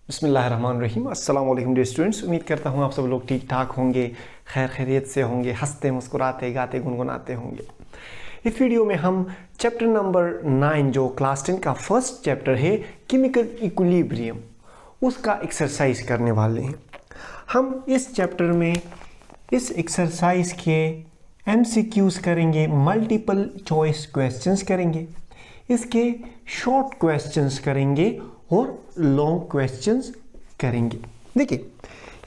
बिस्मिल्लाहिर्रहमानिर्रहीम। अस्सलाम वालेकुम डियर स्टूडेंट्स। उम्मीद करता हूँ आप सब लोग ठीक ठाक होंगे, खैर खैरियत से होंगे, हंसते मुस्कुराते गाते गुनगुनाते होंगे। इस वीडियो में हम चैप्टर नंबर 9 जो क्लास 10 का फर्स्ट चैप्टर है केमिकल इक्विलिब्रियम, उसका एक्सरसाइज करने वाले हैं। हम इस चैप्टर में इस एक्सरसाइज के MCQs करेंगे, मल्टीपल चॉइस क्वेश्चंस करेंगे, इसके शॉर्ट क्वेश्चंस करेंगे और लॉन्ग क्वेश्चंस करेंगे। देखिए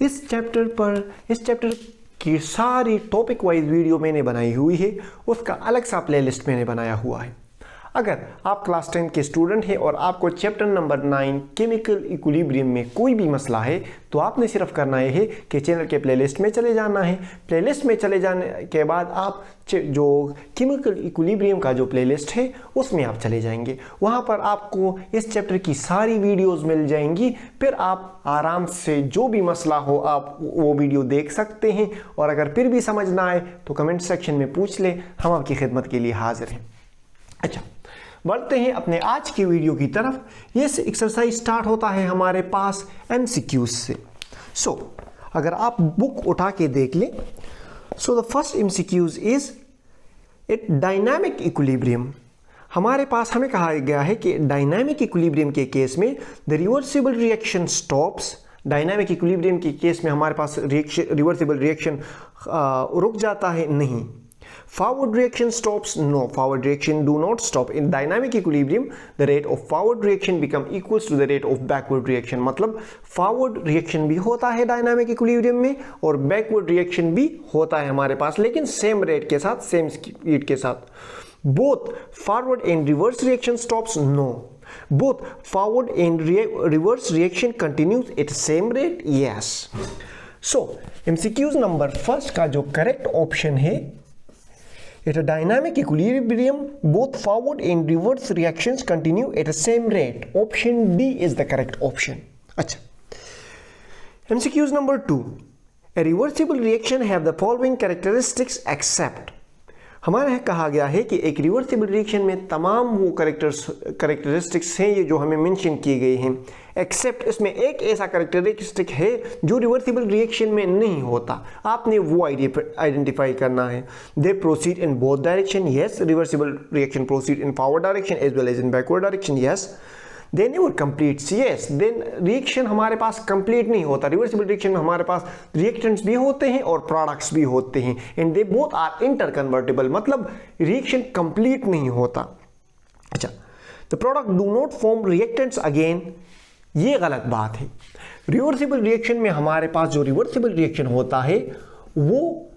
इस चैप्टर की सारी टॉपिक वाइज वीडियो मैंने बनाई हुई है, उसका अलग सा प्लेलिस्ट मैंने बनाया हुआ है। अगर आप क्लास 10 के स्टूडेंट हैं और आपको चैप्टर नंबर 9 केमिकल इक्विलिब्रियम में कोई भी मसला है तो आपने सिर्फ करना है कि चैनल के प्लेलिस्ट में चले जाना है। प्लेलिस्ट में चले जाने के बाद आप जो केमिकल इक्विलिब्रियम का जो प्लेलिस्ट है उसमें आप चले जाएंगे, वहाँ पर आपको इस चैप्टर की सारी वीडियोस मिल जाएंगी। फिर आप आराम से जो भी मसला हो आप वो वीडियो देख सकते हैं, और अगर फिर भी समझ ना आए तो कमेंट सेक्शन में पूछ लें, हम आपकी खिदमत के लिए हाजिर हैं। अच्छा, बढ़ते हैं अपने आज की वीडियो की तरफ। ये एक्सरसाइज स्टार्ट होता है हमारे पास MCQs से। अगर आप बुक उठा के देख लें, the first MCQs is it dynamic equilibrium. हमारे पास हमें कहा गया है कि डायनामिक इक्विलिब्रियम के केस में the reversible reaction stops. Dynamic equilibrium के केस में हमारे पास रिवर्सिबल रिएक्शन रुक जाता है, नहीं। Forward reaction stops, no, forward reaction do not stop. In dynamic equilibrium, the rate of forward reaction become equals to the rate of backward reaction. मतलब forward reaction भी होता है dynamic equilibrium में और backward reaction भी होता है हमारे पास, लेकिन same rate के साथ, same speed के साथ। Both forward and reverse reaction stops, no. Both forward and reverse reaction continues at same rate, yes. So MCQs number first का जो करेक्ट ऑप्शन है, at a dynamic equilibrium, both forward and reverse reactions continue at the same rate. Option B is the correct option. अच्छा, MCQs number 2. A reversible reaction have the following characteristics except. हमारे कहा गया है कि एक reversible reaction में तमाम वो कैरेक्टरिस्टिक्स हैं ये जो हमें मेंशन किए गए हैं, एक्सेप्ट इसमें एक ऐसा कैरेक्टरिस्टिक है जो रिवर्सिबल रिएक्शन में नहीं होता। आपने वो आइडेंटिफाई करना है। They proceed in both direction, yes. Reversible reaction proceed in forward direction as well as in backward direction, yes. They never completes, yes. Then reaction हमारे पास कंप्लीट नहीं होता। रिवर्सिबल रिएक्शन में हमारे पास रिएक्टेंट्स भी होते हैं और प्रोडक्ट्स भी होते हैं, and they both are interconvertible, मतलब रिएक्शन कंप्लीट नहीं होता। अच्छा, the product do not form reactants again, ये गलत बात है। रिवर्सिबल रिएक्शन में हमारे पास जो रिवर्सिबल रिएक्शन होता है वो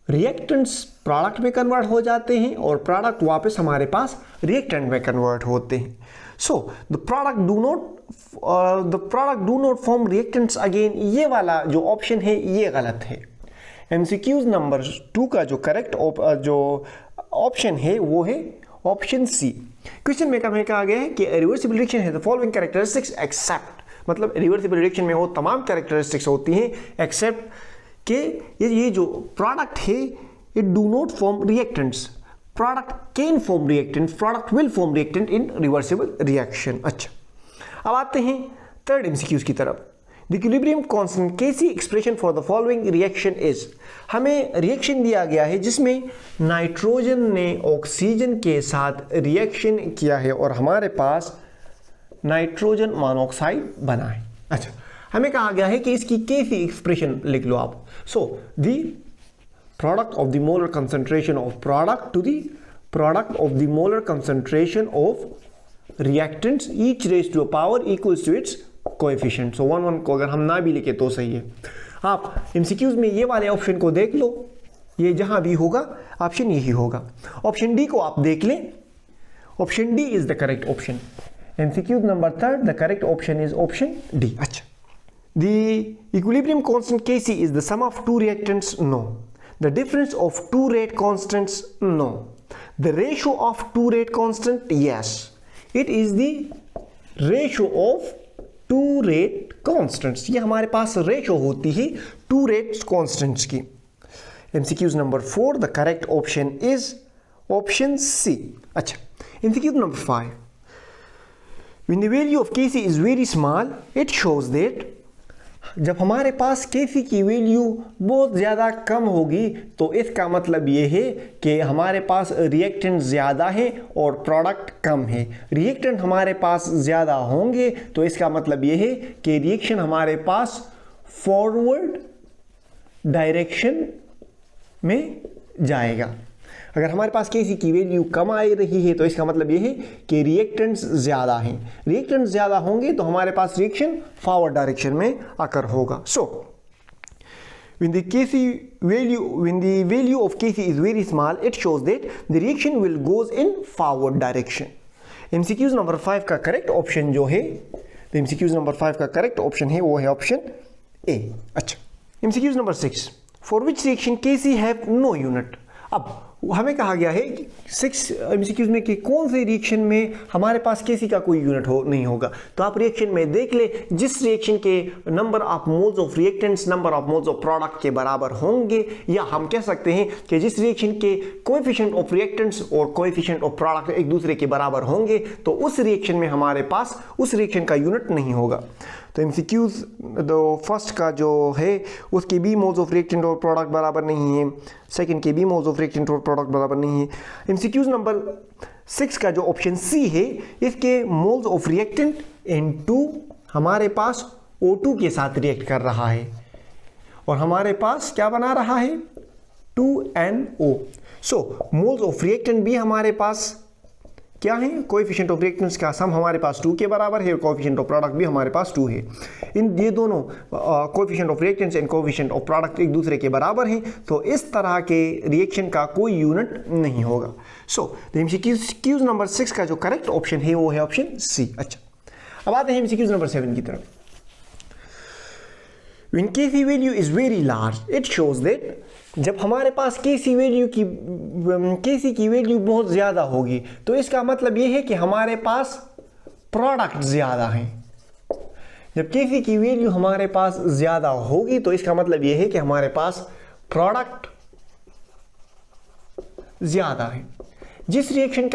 रिएक्टेंट्स प्रोडक्ट में कन्वर्ट हो जाते हैं और प्रोडक्ट वापस हमारे पास रिएक्टेंट में कन्वर्ट होते हैं। So the product do not form reactants again, ये वाला जो ऑप्शन है ये गलत है। MCQs नंबर 2 का जो करेक्ट जो ऑप्शन है वो है ऑप्शन सी। क्वेश्चन में कहा गया है कि रिवर्सिबल रिएक्शन है द फॉलोइंग कैरेक्टरिस्टिक्स एक्सेप्ट, मतलब रिवर्सिबल रिएक्शन में वो तमाम कैरेक्टरिस्टिक्स होती हैं एक्सेप्ट कि ये जो प्रोडक्ट है it do not form reactants. Product can form reactant, product will form reactant in reversible reaction. अच्छा, अब आते हैं थर्ड MCQs की तरफ। The equilibrium constant Kc expression for the following reaction is. हमें रिएक्शन दिया गया है जिसमें नाइट्रोजन ने ऑक्सीजन के साथ रिएक्शन किया है और हमारे पास नाइट्रोजन मोनोऑक्साइड बना है। अच्छा, हमें कहा गया है कि इसकी Kc एक्सप्रेशन लिख लो आप। So the product of the molar concentration of product to the product of the molar concentration of reactants each raised to a power equals to its coefficient. So 1 को अगर हम ना भी लिखे तो सही है। आप MCQs में ये वाले ऑप्शन को देख लो, ये जहां भी होगा ऑप्शन यही होगा। ऑप्शन डी को आप देख लें, option D is the correct option. MCQs number 3 the correct option is option D. अच्छा, the equilibrium constant Kc is the sum of two reactants, no. The difference of two rate constants, no. The ratio of two rate constant, yes. It is the ratio of two rate constants. ये हमारे पास ratio होती है two rate constants की। MCQs number 4, the correct option is option C. अच्छा, MCQ number 5. When the value of Kc is very small, it shows that जब हमारे पास Kc की value बहुत ज़्यादा कम होगी तो इसका मतलब ये है कि हमारे पास रिएक्टेंट ज़्यादा है और प्रोडक्ट कम है। रिएक्टेंट हमारे पास ज़्यादा होंगे तो इसका मतलब ये है कि रिएक्शन हमारे पास फॉरवर्ड डायरेक्शन में जाएगा। अगर हमारे पास Kc की वैल्यू कम आ रही है तो इसका मतलब ये है कि रिएक्टेंट्स ज़्यादा हैं। रिएक्टेंट्स ज़्यादा होंगे तो हमारे पास रिएक्शन फॉरवर्ड डायरेक्शन में आकर होगा। सो when the value of Kc is very small, it shows that the reaction will goes in forward direction. MCQs number 5 का करेक्ट ऑप्शन जो है, तो MCQs नंबर 5 का करेक्ट ऑप्शन है वो है ऑप्शन ए। अच्छा, MCQs number 6, for which reaction Kc have no unit. अब हमें कहा गया है 6 MCQs में कि कौन से रिएक्शन में हमारे पास Kc का कोई यूनिट नहीं होगा। तो आप रिएक्शन में देख ले, जिस रिएक्शन के number of moles of reactants number of moles of product के बराबर होंगे, या हम कह सकते हैं कि जिस रिएक्शन के कोएफिशिएंट ऑफ रिएक्टेंट्स और कोएफिशिएंट ऑफ प्रोडक्ट एक दूसरे के बराबर होंगे तो उस रिएक्शन में हमारे पास उस रिएक्शन का यूनिट नहीं होगा। तो MCQs तो फर्स्ट का जो है उसके बी मोल्स ऑफ रिएक्टेंट और प्रोडक्ट बराबर नहीं है, सेकंड के बी मोल्स ऑफ रिएक्टेंट और प्रोडक्ट बराबर नहीं है। MCQs नंबर 6 का जो ऑप्शन सी है, इसके मोल्स ऑफ रिएक्टेंट N2 हमारे पास O2 के साथ रिएक्ट कर रहा है और हमारे पास क्या बना रहा है 2NO। So moles of reactant भी हमारे पास क्या है, कोएफिशिएंट ऑफ रिएक्टेंट्स का सम हमारे पास 2 के बराबर है और कोएफिशिएंट ऑफ प्रोडक्ट भी हमारे पास 2 है। इन ये दोनों coefficient of reactants and coefficient of product एक दूसरे के बराबर हैं, तो इस तरह के रिएक्शन का कोई यूनिट नहीं होगा। सो MCQs नंबर 6 का जो करेक्ट ऑप्शन है वो है ऑप्शन सी। अच्छा, अब आते हैं MCQs नंबर 7 की तरफ। When Kc value is very large, it shows that जब हमारे पास Kc की वैल्यू बहुत ज़्यादा होगी तो इसका मतलब ये है कि हमारे पास प्रोडक्ट ज़्यादा है। जब Kc की वैल्यू हमारे पास ज़्यादा होगी तो इसका मतलब ये है कि हमारे पास प्रोडक्ट ज़्यादा है। जिस रिएक्शन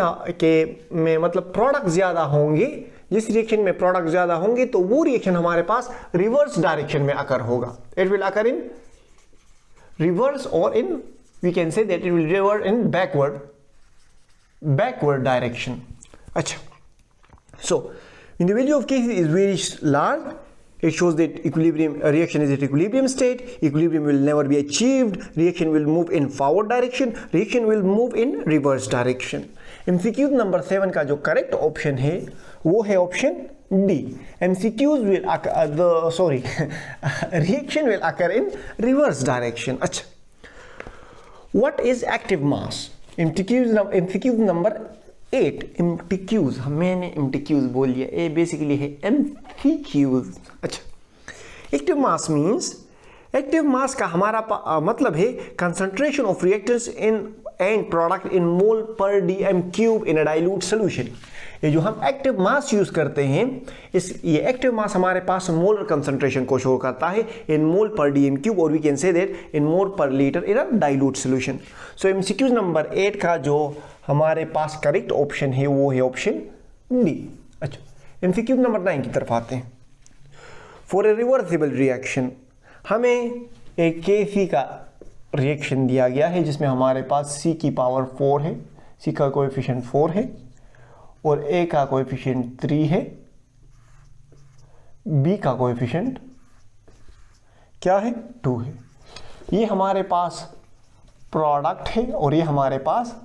में मतलब प्रोडक्ट ज़्यादा होंगे, जिस रिएक्शन में प्रोडक्ट ज़्यादा होंगे तो वो रिएक्शन हमारे पास रिवर्स डायरेक्शन में अकर होगा। It will occur in reverse or in we can say that it will revert in backward direction. अच्छा, so when the value of Kc is very large, it shows that reaction is at equilibrium state. Equilibrium will never be achieved. Reaction will move in forward direction. Reaction will move in reverse direction. MCQ number 7 का जो correct option है वो है option D. MCQs will reaction will occur in reverse direction. अच्छा, what is active mass? MCQs number 8 MCQs, मैंने MCQs बोल लिया, ये बेसिकली है MCQs। अच्छा, active mass means, active mass का हमारा मतलब है concentration of reactants in and product in mole per dm cube in a dilute solution. ये जो हम एक्टिव मास यूज करते हैं, ये एक्टिव मास हमारे पास मोलर कंसंट्रेशन को शो करता है in mole per dm cube, और we can say that in mole per litre in a dilute solution. So MCQ number 8 का जो हमारे पास करेक्ट ऑप्शन है वो है ऑप्शन डी। अच्छा, MCQ नंबर 9 की तरफ आते हैं। फॉर ए रिवर्सिबल रिएक्शन, हमें एक Kc का रिएक्शन दिया गया है जिसमें हमारे पास C की पावर 4 है, C का कोएफिशिएंट 4 है और A का कोएफिशिएंट 3 है, B का कोएफिशिएंट क्या है 2 है। ये हमारे पास प्रोडक्ट है और ये हमारे पास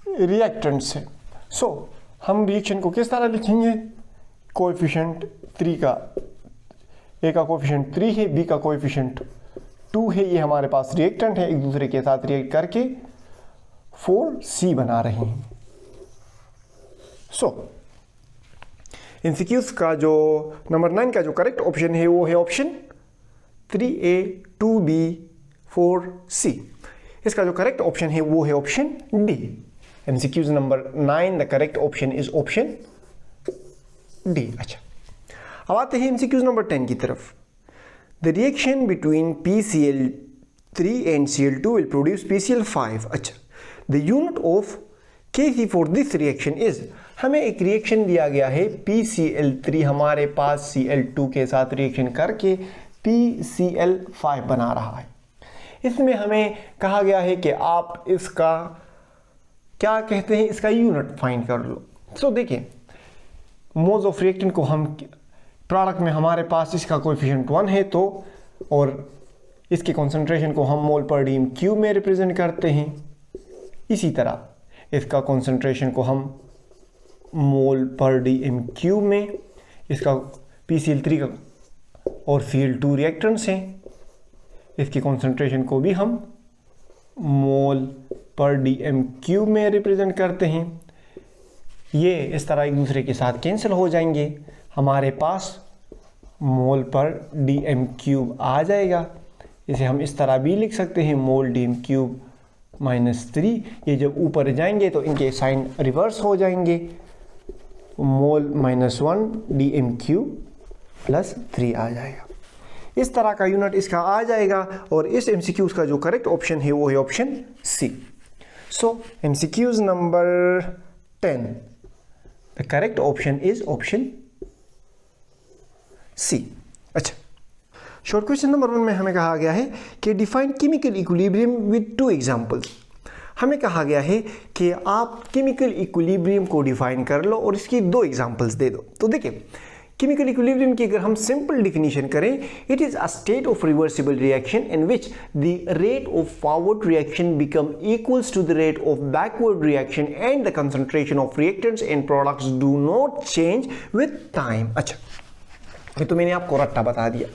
रिएक्टेंट्स है। सो हम रिएक्शन को किस तरह लिखेंगे, कोएफिशिएंट 3 का, A का कोएफिशिएंट 3 है, B का कोएफिशिएंट 2 है, ये हमारे पास रिएक्टेंट है, एक दूसरे के साथ रिएक्ट करके 4C बना रहे हैं। सो MCQs का जो नंबर 9 का जो करेक्ट ऑप्शन है वो है ऑप्शन 3A 2B 4C। इसका जो करेक्ट ऑप्शन है वो है option D. MCQs number 9 the correct option is option D. अच्छा, अब आते हैं MCQs नंबर 10 की तरफ। The reaction between PCl3 and Cl2 will produce PCl5. अच्छा, the unit of Kc for this reaction is, हमें एक रिएक्शन दिया गया है PCl3 हमारे पास Cl2 के साथ रिएक्शन करके PCl5 बना रहा है। इसमें हमें कहा गया है कि आप इसका क्या कहते हैं, इसका यूनिट फाइंड कर लो। सो देखिए, मोल्स ऑफ रिएक्टेंट को हम प्रोडक्ट में हमारे पास इसका कोएफिशिएंट 1 है तो, और इसके कॉन्सेंट्रेशन को हम मोल पर डीएम क्यूब में रिप्रेजेंट करते हैं। इसी तरह इसका कॉन्सेंट्रेशन को हम मोल पर डीएम क्यूब में, इसका PCl3 का और Cl2 रिएक्टेंट्स हैं, इसकी कॉन्सेंट्रेशन को भी हम मोल पर डीएम क्यूब में रिप्रेजेंट करते हैं। ये इस तरह एक दूसरे के साथ कैंसिल हो जाएंगे, हमारे पास मोल पर डीएम क्यूब आ जाएगा। इसे हम इस तरह भी लिख सकते हैं, मोल डीएम क्यूब -3। ये जब ऊपर जाएंगे तो इनके साइन रिवर्स हो जाएंगे, मोल -1 डीएम क्यूब +3 आ जाएगा। इस तरह का यूनिट इसका आ जाएगा। और इस MCQs का जो करेक्ट ऑप्शन है वो है option C. So MCQs number 10, the correct option is option C. अच्छा, शॉर्ट क्वेश्चन नंबर 1 में हमें कहा गया है कि define chemical equilibrium with 2 examples. हमें कहा गया है कि आप केमिकल इक्विलिब्रियम को डिफाइन कर लो और इसकी 2 एग्जांपल्स दे दो। तो देखिए, केमिकल इक्विलिब्रियम की अगर हम सिंपल डिफिनीशन करें, it is a state of reversible reaction in which the rate of forward reaction become equals to the rate of backward reaction and the concentration of reactants and products do not change with time. अच्छा, ये तो मैंने आपको रट्टा बता दिया।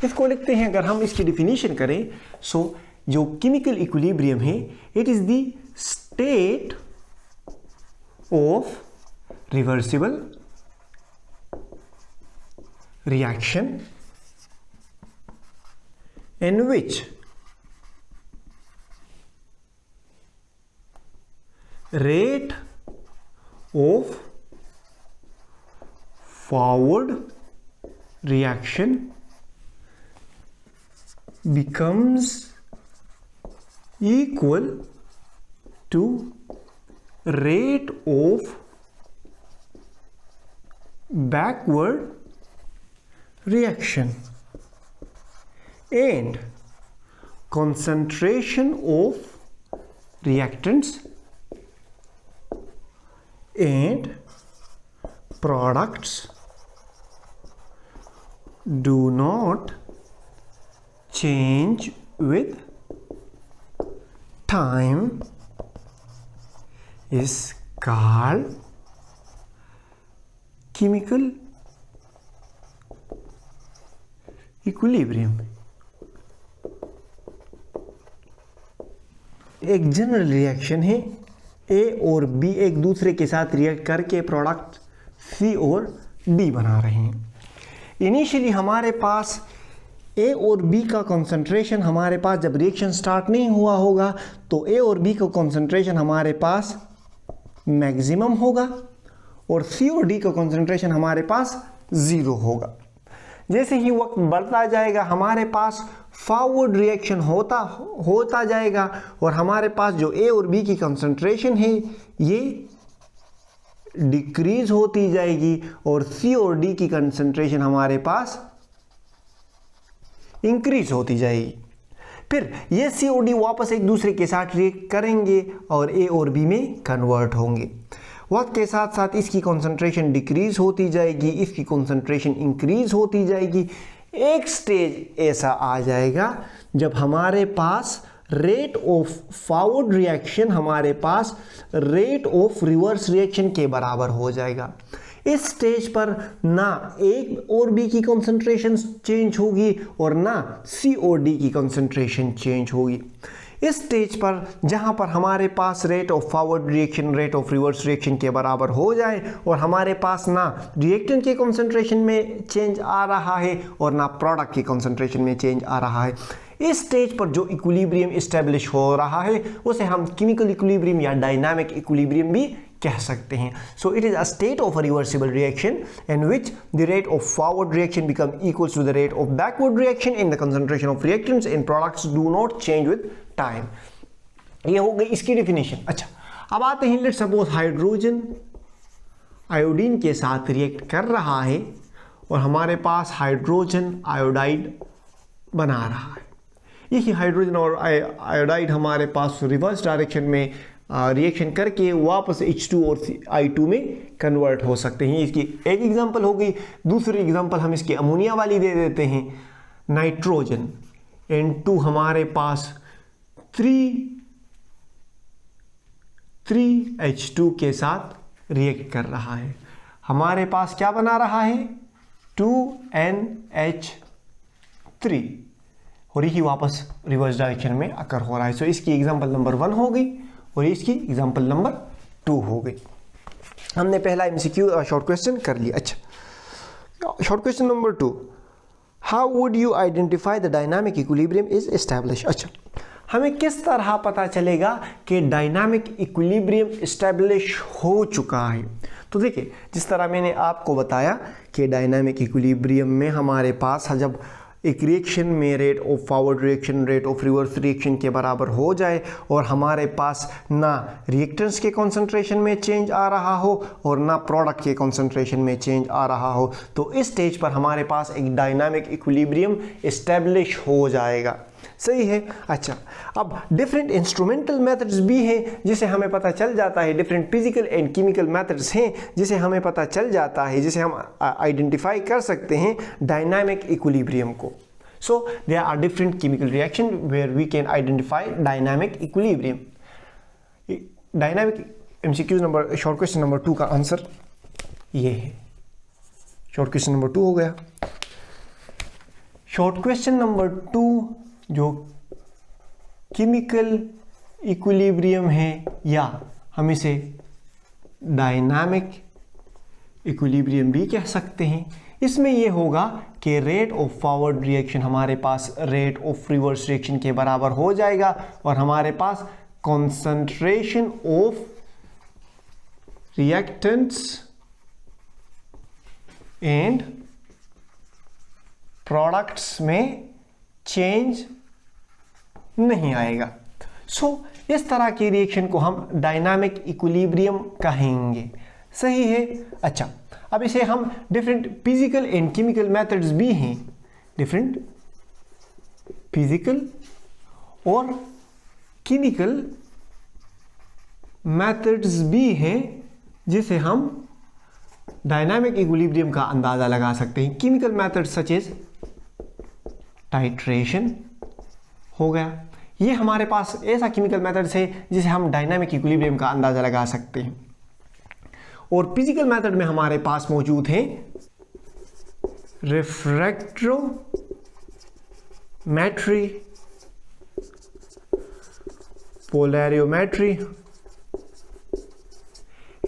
इसको लिखते हैं, अगर हम इसकी डिफिनीशन करें, सो जो केमिकल इक्विलिब्रियम है, it is the state of reversible reaction in which rate of forward reaction becomes equal to rate of backward reaction and concentration of reactants and products do not change with time is called chemical equilibrium. एक general reaction है, ए और B एक दूसरे के साथ react करके product सी और D बना रहे हैं। इनिशियली हमारे पास ए और बी का कंसंट्रेशन, हमारे पास जब रिएक्शन स्टार्ट नहीं हुआ होगा तो ए और बी का कंसंट्रेशन हमारे पास मैक्सिमम होगा और सी और डी का कंसंट्रेशन हमारे पास 0 होगा। जैसे ही वक्त बढ़ता जाएगा हमारे पास फॉरवर्ड रिएक्शन होता जाएगा और हमारे पास जो ए और बी की कंसंट्रेशन है ये डिक्रीज होती जाएगी और सी और डी की कंसंट्रेशन हमारे पास इंक्रीज होती जाएगी। फिर ये सी और डी वापस एक दूसरे के साथ रिएक्ट करेंगे और ए और बी में कन्वर्ट होंगे। वक्त के साथ साथ इसकी कंसंट्रेशन डिक्रीज होती जाएगी, इसकी कंसंट्रेशन इंक्रीज होती जाएगी। एक स्टेज ऐसा आ जाएगा जब हमारे पास रेट ऑफ फॉरवर्ड रिएक्शन हमारे पास रेट ऑफ रिवर्स रिएक्शन के बराबर हो जाएगा। इस स्टेज पर ना ए और बी की कंसंट्रेशन चेंज होगी और ना सी और डी की कंसंट्रेशन चेंज होगी। इस स्टेज पर जहां पर हमारे पास rate of forward reaction rate of reverse reaction के बराबर हो जाए और हमारे पास ना रिएक्टेंट के कंसंट्रेशन में चेंज आ रहा है और ना प्रोडक्ट की कंसंट्रेशन में चेंज आ रहा है, इस स्टेज पर जो इक्विलिब्रियम इस्टेब्लिश हो रहा है उसे हम केमिकल इक्विलिब्रियम या डायनामिक इक्विलिब्रियम भी कह सकते हैं। So it is a state of a reversible reaction in which the rate of forward reaction become equals to the rate of backward reaction in the concentration of reactants in products do not change with time. ये हो गई इसकी definition. अच्छा, अब आते हैं, let's suppose hydrogen iodine के साथ रिएक्ट कर रहा है और हमारे पास हाइड्रोजन आयोडाइड बना रहा है। यही हाइड्रोजन और आयोडाइड हमारे पास रिवर्स डायरेक्शन में रिएक्शन करके वापस H2 और I2 में कन्वर्ट हो सकते हैं। इसकी एक एग्जांपल हो गई। दूसरी एग्जांपल हम इसकी अमोनिया वाली दे देते हैं। नाइट्रोजन N2 हमारे पास 3H2 के साथ रिएक्ट कर रहा है। हमारे पास क्या बना रहा है? 2NH3 और यही वापस रिवर्स डायरेक्शन में अकर हो रहा है। सो इसकी एग्जांपल नंबर 1 हो गई और इसकी एग्जांपल नंबर 2 हो गई। हमने पहला एमसीक्यू शॉर्ट क्वेश्चन कर लिया। अच्छा, short question number 2, how would you identify the dynamic equilibrium is establish. अच्छा, हमें किस तरह पता चलेगा कि डायनामिक इक्विलिब्रियम एस्टैब्लिश हो चुका है? तो देखिए, जिस तरह मैंने आपको बताया कि डायनामिक इक्विलिब्रियम में हमारे पास जब एक रिएक्शन में rate of forward reaction rate of reverse reaction के बराबर हो जाए और हमारे पास ना रिएक्टेंट्स के कॉन्सेंट्रेशन में चेंज आ रहा हो और ना प्रोडक्ट के कॉन्सेंट्रेशन में चेंज आ रहा हो, तो इस स्टेज पर हमारे पास एक डायनामिक इक्विलिब्रियम एस्टेब्लिश हो जाएगा। सही है। अच्छा, अब डिफरेंट इंस्ट्रूमेंटल मेथड्स भी हैं जिसे हमें पता चल जाता है, different physical and chemical methods हैं जिसे हमें पता चल जाता है, जिसे हम आइडेंटिफाई कर सकते हैं डायनामिक इक्विलिब्रियम को। So there are different chemical reaction where we can identify dynamic equilibrium. Dynamic MCQ number short question number 2 का आंसर ये है। शॉर्ट क्वेश्चन नंबर 2 हो गया। शॉर्ट क्वेश्चन नंबर 2 जो केमिकल इक्विलिब्रियम है या हम इसे डायनामिक इक्विलिब्रियम भी कह सकते हैं, इसमें यह होगा कि रेट ऑफ फॉरवर्ड रिएक्शन हमारे पास रेट ऑफ रिवर्स रिएक्शन के बराबर हो जाएगा और हमारे पास concentration of reactants and products में चेंज नहीं आएगा। सो इस तरह की रिएक्शन को हम डायनामिक इक्विलिब्रियम कहेंगे। सही है। अच्छा, अब इसे हम different physical and chemical methods भी हैं, डिफरेंट फिजिकल और केमिकल मेथड्स भी हैं जिसे हम डायनामिक इक्विलिब्रियम का अंदाजा लगा सकते हैं। Chemical methods such as titration हो गया। ये हमारे पास ऐसा केमिकल मेथड्स है जिसे हम डायनामिक इक्विलिब्रियम का अंदाजा लगा सकते हैं। और फिजिकल मेथड में हमारे पास मौजूद है रिफ्रैक्टरोमेट्री, पोलैरियोमेट्री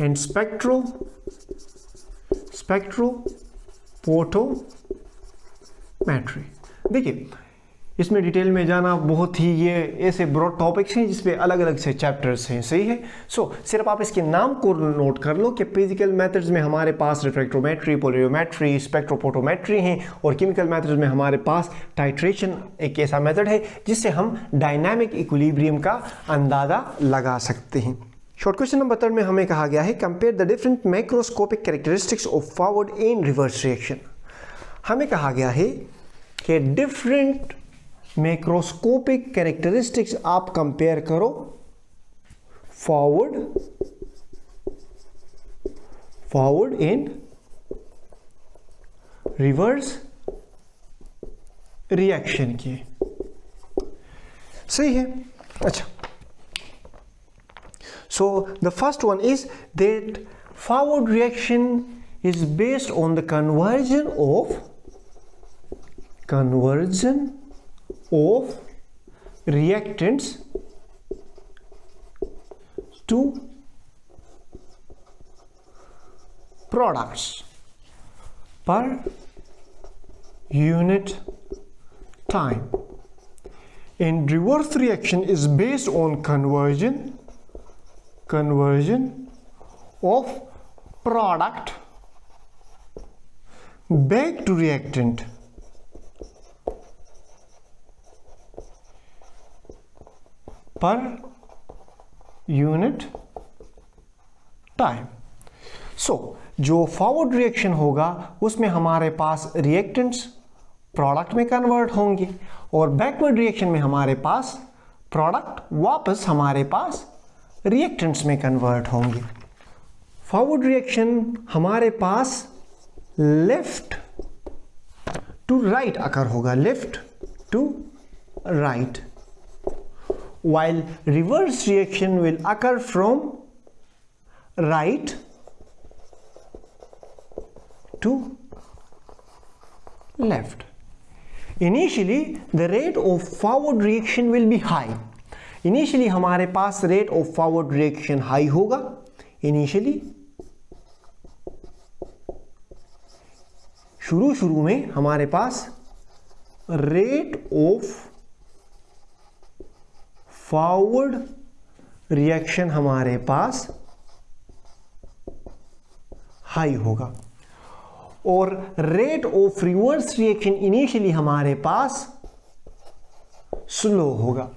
एंड स्पेक्ट्रोफोटोमेट्री। देखिए, इसमें डिटेल में जाना बहुत ही ये ऐसे ब्रॉड टॉपिक्स हैं जिसपे अलग अलग से चैप्टर्स हैं। सही है। सो सिर्फ आप इसके नाम को नोट कर लो कि फिजिकल मेथड्स में हमारे पास रिफ्रैक्टरोमेट्री, पोलैरियोमेट्री, स्पेक्ट्रोफोटोमेट्री हैं और केमिकल मेथड्स में हमारे पास टाइट्रेशन एक ऐसा मेथड है जिससे हम डायनामिक इक्विलिब्रियम का अंदाजा लगा सकते हैं। शॉर्ट क्वेश्चन नंबर 3 में हमें कहा गया है compare the different macroscopic characteristics of forward and reverse reaction. हमें कहा गया है कि डिफरेंट मैक्रोस्कोपिक कैरेक्टरिस्टिक्स आप कंपेयर करो फॉरवर्ड एंड रिवर्स रिएक्शन के। सही है। अच्छा, so the first one is that forward reaction is based on the conversion of reactants to products per unit time, and reverse reaction is based on conversion of product back to reactant per unit time. So जो forward reaction होगा उसमें हमारे पास reactants product में convert होंगे और backward reaction में हमारे पास प्रोडक्ट वापस हमारे पास रिएक्टेंट्स में कन्वर्ट होंगे। फॉरवर्ड रिएक्शन हमारे पास लेफ्ट टू राइट अकर होगा, left to right, while reverse reaction will occur from right to left. Initially the rate of forward reaction will be high. Initially हमारे पास rate of forward reaction high होगा। Initially शुरू में हमारे पास rate of forward reaction हमारे पास high होगा और rate of reverse reaction initially हमारे पास स्लो होगा।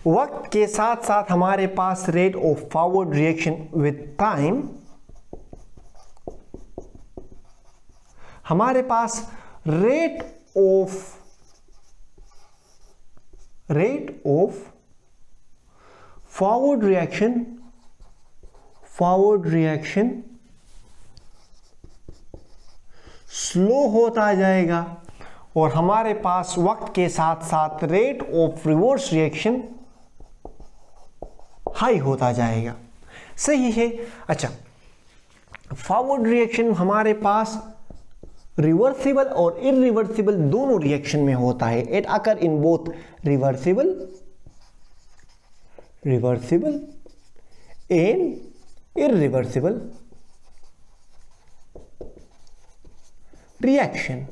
वक्त के साथ साथ हमारे पास rate of forward reaction with time हमारे पास rate of forward reaction slow होता जाएगा और हमारे पास वक्त के साथ साथ rate of reverse reaction high होता जाएगा। सही है। अच्छा, फॉरवर्ड रिएक्शन हमारे पास रिवर्सिबल और इरिवर्सिबल दोनों रिएक्शन में होता है। It occur in both reversible and irreversible reaction,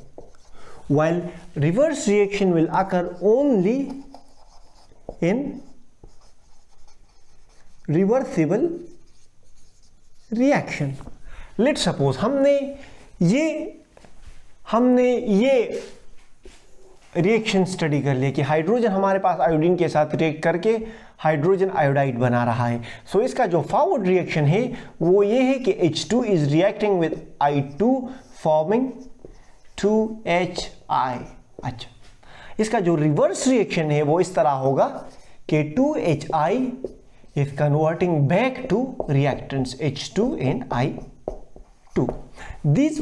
while reverse reaction will occur only in reversible reaction. Let's suppose हमने ये रिएक्शन स्टडी कर लिया कि हाइड्रोजन हमारे पास आयोडीन के साथ रिएक्ट करके हाइड्रोजन आयोडाइड बना रहा है। सो इसका जो फॉरवर्ड रिएक्शन है वो ये है कि H2 is reacting with I2 forming 2HI। अच्छा, इसका जो रिवर्स रिएक्शन है वो इस तरह होगा कि 2HI is converting back to reactants H2 and I2. These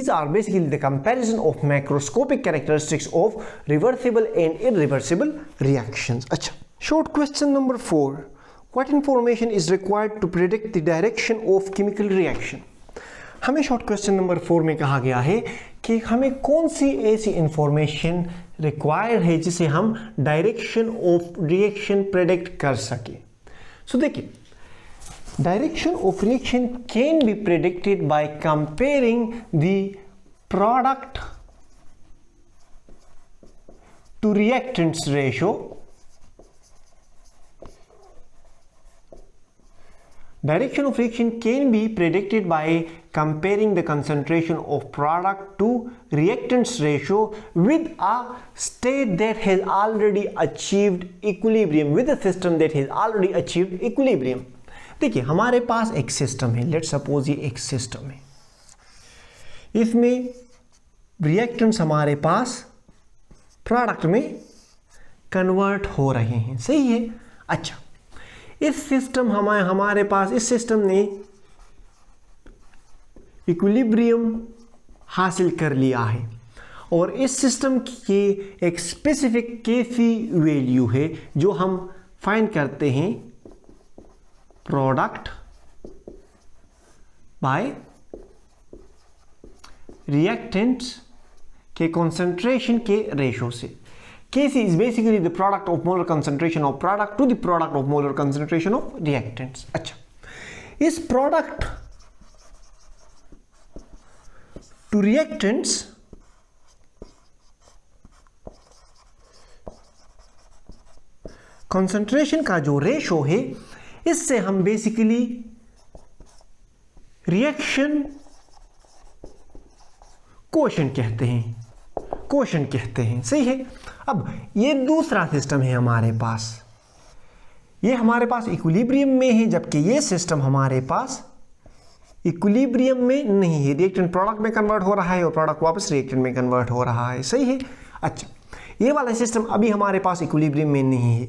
are basically the comparison of macroscopic characteristics of reversible and irreversible reactions. अच्छा, short question number 4. What information is required to predict the direction of chemical reaction? हमें short question number 4 में कहा गया है कि हमें कौन सी ऐसी इंफॉर्मेशन रिक्वायर्ड है जिसे हम डायरेक्शन ऑफ रिएक्शन प्रेडिक्ट कर सके। सो देखिए, direction of reaction can be predicted by comparing the product to reactants ratio. Direction of reaction can be predicted by comparing the concentration of product to reactants ratio with a state that has already achieved equilibrium, with a system that has already achieved equilibrium. देखिए, हमारे पास एक system है, let's suppose ये एक system है, इसमें reactants हमारे पास product में कन्वर्ट हो रहे हैं। सही है। अच्छा, इस सिस्टम हमारे पास इस सिस्टम ने इक्विलिब्रियम हासिल कर लिया है और इस सिस्टम की एक स्पेसिफिक केसी वैल्यू है जो हम फाइंड करते हैं प्रोडक्ट बाय रिएक्टेंट्स के कंसंट्रेशन के रेशो से। Kc is basically the product of molar concentration of product to the product of molar concentration of reactants. अच्छा, इस product to reactants concentration का जो रेशो है इससे हम बेसिकली रिएक्शन कोएफिशिएंट कहते हैं। सही है। अब ये दूसरा सिस्टम है हमारे पास, ये हमारे पास इक्विलिब्रियम में है, जबकि ये सिस्टम हमारे पास इक्विलिब्रियम में नहीं है, रिएक्टेंट प्रोडक्ट में कन्वर्ट हो रहा है और प्रोडक्ट वापस रिएक्टेंट में कन्वर्ट हो रहा है, सही है। अच्छा, ये वाला सिस्टम अभी हमारे पास इक्विलिब्रियम में नहीं है।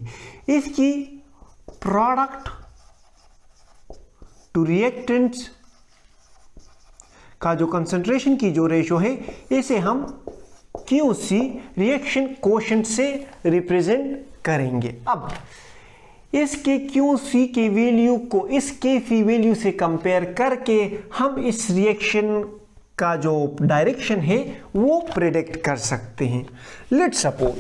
इसकी प्रोडक्ट टू रिएक्टेंट्स का जो कंसंट्रेशन की जो रेशो है, इसे हम QC रिएक्शन कोशेंट से रिप्रेजेंट करेंगे। अब इसके QC की वैल्यू को इस Kc वैल्यू से कंपेयर करके हम इस रिएक्शन का जो डायरेक्शन है वो प्रेडिक्ट कर सकते हैं। लेट्स सपोज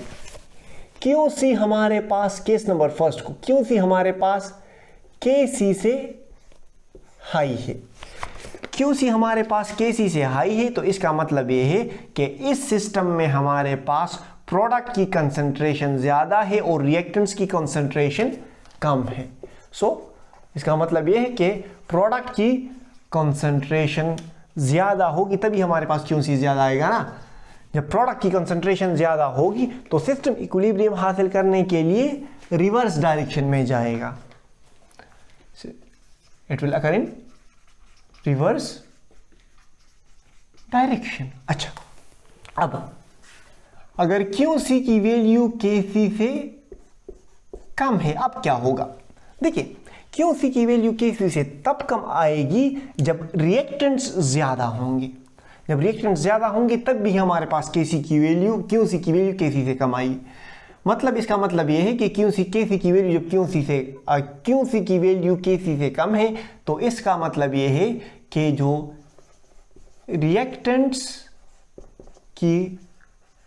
QC हमारे पास, केस नंबर फर्स्ट को, QC हमारे पास Kc से हाई है। QC हमारे पास Kc से हाई है, तो इसका मतलब ये है कि इस सिस्टम में हमारे पास प्रोडक्ट की कंसंट्रेशन ज़्यादा है और रिएक्टेंट्स की कंसंट्रेशन कम है। इसका मतलब ये है कि प्रोडक्ट की कंसंट्रेशन ज़्यादा होगी तभी हमारे पास QC ज़्यादा आएगा ना। जब प्रोडक्ट की कंसंट्रेशन ज़्यादा होगी तो सिस्टम इक्विलिब्रियम हासिल करने के लिए रिवर्स डायरेक्शन में जाएगा। It will occur in reverse direction. अच्छा, अब अगर QC की वैल्यू Kc से कम है, अब क्या होगा? देखिए, QC की वैल्यू Kc से तब कम आएगी जब रिएक्टेंट्स ज्यादा होंगे। जब रिएक्टेंट्स ज्यादा होंगे तब भी हमारे पास QC की वैल्यू Kc से कम आएगी। मतलब इसका मतलब यह है कि Kc की वैल्यू जब QC की वैल्यू Kc से कम है, तो इसका मतलब यह है कि जो रिएक्टेंट्स की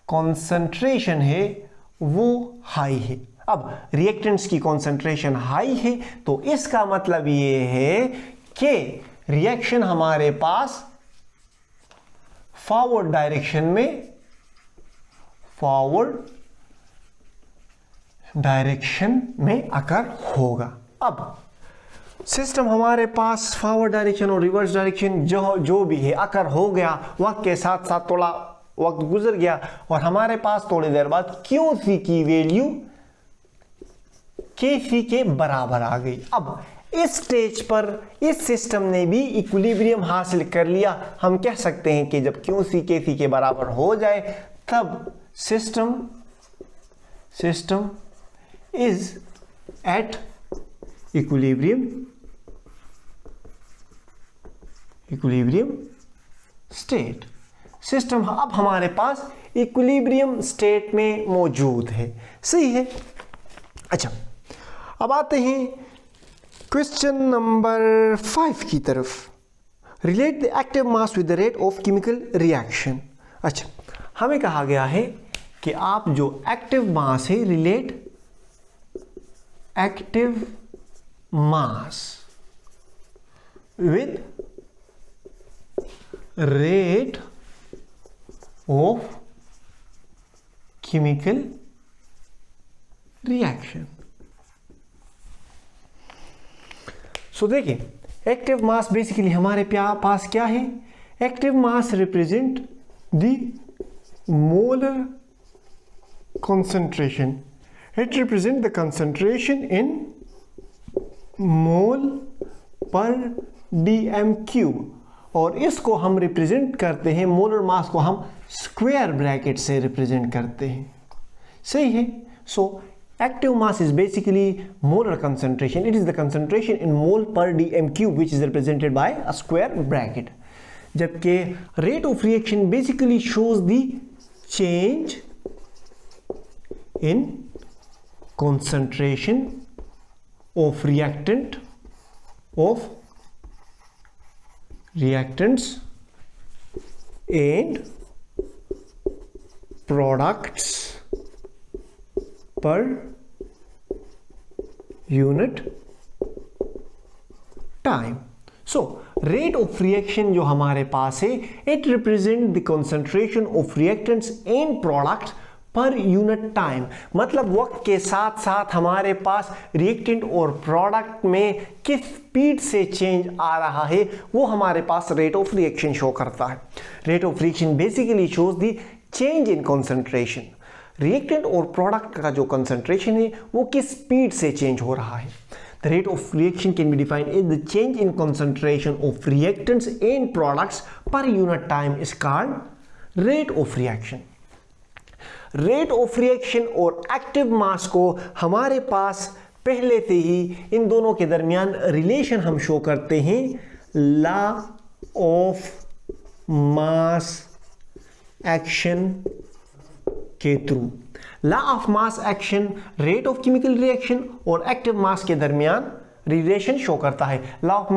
कॉन्सेंट्रेशन है वो हाई है। अब रिएक्टेंट्स की कॉन्सेंट्रेशन हाई है तो इसका मतलब ये है कि रिएक्शन हमारे पास फॉरवर्ड डायरेक्शन में अकर होगा। अब सिस्टम हमारे पास फॉरवर्ड डायरेक्शन और रिवर्स डायरेक्शन जो भी है अकर हो गया, वक्त के साथ साथ थोड़ा वक्त गुजर गया और हमारे पास थोड़ी देर बाद QC की वैल्यू Kc के बराबर आ गई। अब इस स्टेज पर इस सिस्टम ने भी इक्विलिब्रियम हासिल कर लिया। हम कह सकते हैं कि जब QC Kc के बराबर हो जाए तब system is at equilibrium state. System अब हमारे पास इक्विलिब्रियम स्टेट में मौजूद है, सही है। अच्छा, अब आते हैं क्वेश्चन नंबर 5 की तरफ। Relate the active mass with the rate of chemical reaction. अच्छा, हमें कहा गया है कि आप जो एक्टिव मास है, relate active mass with rate of chemical reaction. So देखिए, एक्टिव मास बेसिकली हमारे पास क्या है? Active mass represent the molar concentration. It represents the concentration in mole per dm cube और इसको हम रिप्रेजेंट करते हैं, मोलर मास को हम स्क्वायर ब्रैकेट से रिप्रेजेंट करते हैं, सही है। So active mass is basically molar concentration. It is the concentration in mole per dm cube which is represented by a square bracket. जबकि rate of reaction basically shows the change in concentration of reactants and products per unit time. So rate of reaction जो हमारे पास है, it represent the concentration of reactants and products per unit time. मतलब वक्त के साथ साथ हमारे पास reactant और प्रोडक्ट में किस स्पीड से चेंज आ रहा है वो हमारे पास रेट ऑफ रिएक्शन शो करता है। Rate of reaction basically shows the change in concentration. Reactant और प्रोडक्ट का जो कंसंट्रेशन है वो किस स्पीड से चेंज हो रहा है। The rate of reaction can be defined as the change in concentration of reactants and products per unit time is called rate of reaction. Rate of reaction और एक्टिव मास को हमारे पास पहले से ही इन दोनों के दरमियान रिलेशन हम शो करते हैं लॉ ऑफ मास एक्शन के through. Law of mass action rate of chemical reaction और एक्टिव मास के दरमियान रिलेशन शो करता है. लॉ ऑफ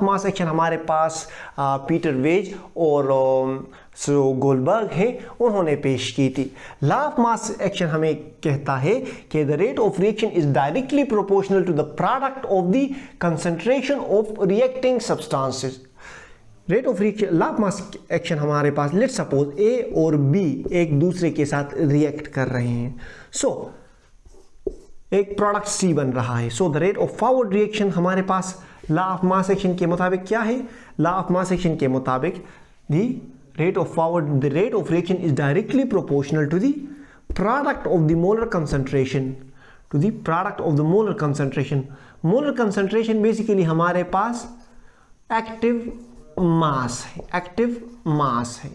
मास एक्शन हमारे पास पीटर वेज और गोल्डबर्ग है, उन्होंने पेश की थी. लॉ ऑफ मास एक्शन हमें कहता है कि the rate of reaction is directly proportional to the product of the concentration of reacting substances. Rate of reaction law of mass action हमारे पास, लेट्स सपोज ए और बी एक दूसरे के साथ रिएक्ट कर रहे हैं. सो एक प्रोडक्ट सी बन रहा है. So the rate of forward reaction हमारे पास लॉ ऑफ मास एक्शन के मुताबिक क्या है? लॉ ऑफ मास एक्शन के मुताबिक the rate of reaction is directly proportional to the product of the molar concentration, molar concentration basically हमारे पास active mass है.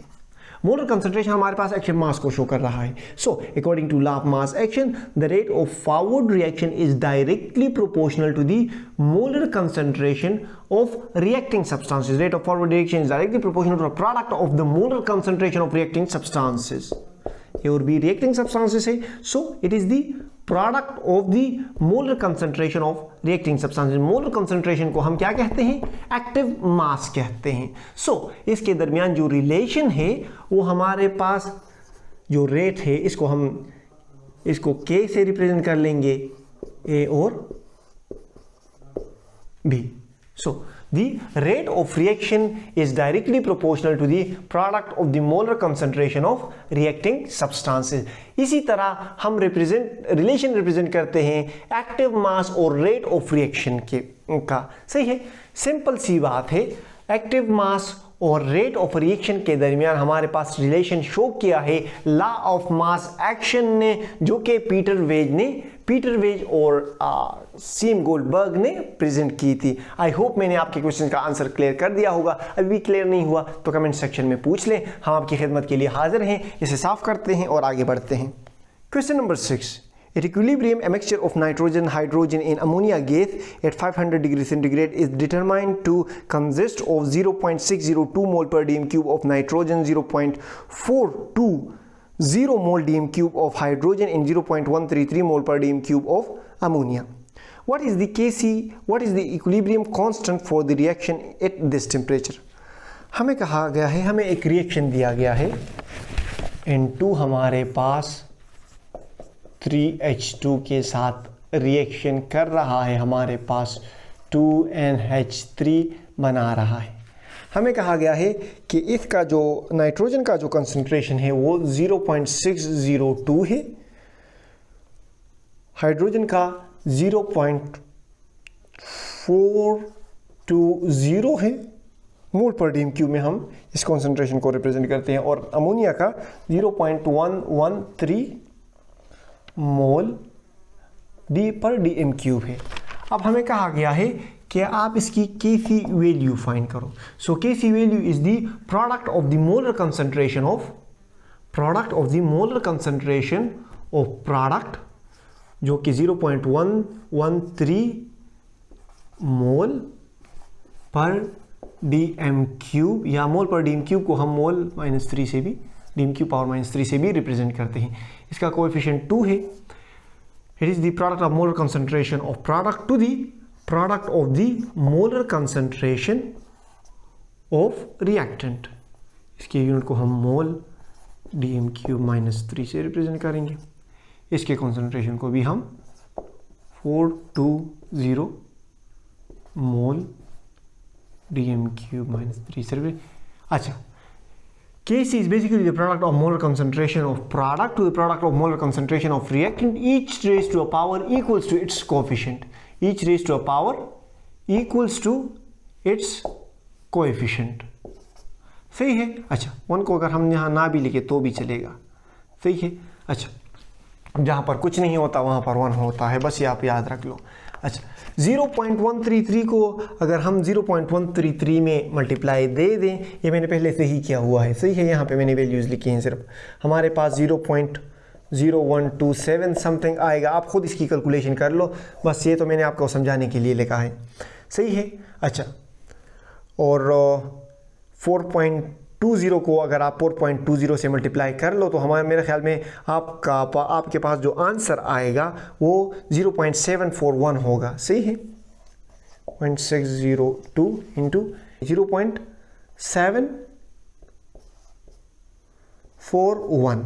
मोलर कंसंट्रेशन हमारे पास एक्टिव मास को शो कर रहा है. So according to law of mass action the rate of forward reaction is directly proportional to the molar concentration of reacting substances. Rate of forward reaction is directly proportional to the product of the molar concentration of reacting substances. A और B reacting substances है. So it is the product of the molar concentration of reacting substances. Molar concentration को हम क्या कहते हैं? Active mass कहते हैं. सो इसके दरमियान जो रिलेशन है वो हमारे पास जो रेट है इसको K से रिप्रेजेंट कर लेंगे, A और B. So the rate of reaction is directly proportional to the product of the molar concentration of reacting substances. इसी तरह हम रिलेशन रिप्रेजेंट करते हैं एक्टिव मास और रेट ऑफ रिएक्शन का. सही है, सिंपल सी बात है. एक्टिव मास और रेट ऑफ रिएक्शन के दरमियान हमारे पास रिलेशन शो किया है लॉ ऑफ मास एक्शन ने, जो कि पीटर वेज और सीम गोल्डबर्ग ने प्रेजेंट की थी. आई होप मैंने आपके क्वेश्चन का आंसर क्लियर कर दिया होगा. अभी भी क्लियर नहीं हुआ तो कमेंट सेक्शन में पूछ लें, हम आपकी खिदमत के लिए हाजिर हैं. इसे साफ करते हैं और आगे बढ़ते हैं. Question number 6. At equilibrium, a mixture of nitrogen, hydrogen and ammonia gas at 500 degrees centigrade is determined to consist of 0.602 mole per dm cube of nitrogen, 0.420 mole dm cube of hydrogen and 0.133 mole per dm cube of ammonia. What is the equilibrium constant for the reaction at this temperature? हमें कहा गया है, हमें एक reaction दिया गया है. N2 हमारे पास 3H2 के साथ रिएक्शन कर रहा है, हमारे पास 2NH3 बना रहा है. हमें कहा गया है कि इसका जो नाइट्रोजन का जो कंसंट्रेशन है वो 0.602 है, हाइड्रोजन का 0.420 है. मोल पर डीएम क्यूब में हम इस कंसंट्रेशन को रिप्रेजेंट करते हैं, और अमोनिया का 0.113 मोल डी पर डीएम क्यूब है. अब हमें कहा गया है कि आप इसकी Kc वैल्यू फाइंड करो. सो Kc value is the product of the molar concentration of product जो कि 0.113 मोल पर डीएम क्यूब, या मोल पर डीएम क्यूब को हम मोल -3 से भी, डीएम क्यूब पावर -3 से भी रिप्रेजेंट करते हैं. इसका कोएफिशिएंट 2 है. It is the product of molar concentration of product to the product of the molar concentration of reactant. इसके यूनिट को हम मोल डीएम क्यूब -3 से रिप्रेजेंट करेंगे. इसके कंसंट्रेशन को भी हम 420 मोल डीएम क्यूब -3 से. अच्छा, Kc is basically the product of molar concentration of product to the product of molar concentration of reactant, each raised to a power equals to its coefficient. Each raised to a power equals to its coefficient. सही है. अच्छा, 1 को अगर हम यहाँ ना भी लिखे तो भी चलेगा. सही है. अच्छा, जहाँ पर कुछ नहीं होता वहाँ पर 1 होता है, बस ये आप याद रख लो. अच्छा 0.133 को अगर हम 0.133 में मल्टीप्लाई दे दें, ये मैंने पहले से ही किया हुआ है, सही है, यहाँ पे मैंने वैल्यूज़ लिखी हैं सिर्फ, हमारे पास 0.0127 समथिंग आएगा। आप खुद इसकी कैलकुलेशन कर लो, बस ये तो मैंने आपको समझाने के लिए लिखा है, सही है। अच्छा, और 4.20 को अगर आप 4.20 से मल्टीप्लाई कर लो तो हमारे मेरे ख्याल में आपके पास जो आंसर आएगा वो 0.741 होगा, सही है। 0.602 इंटू 0.741,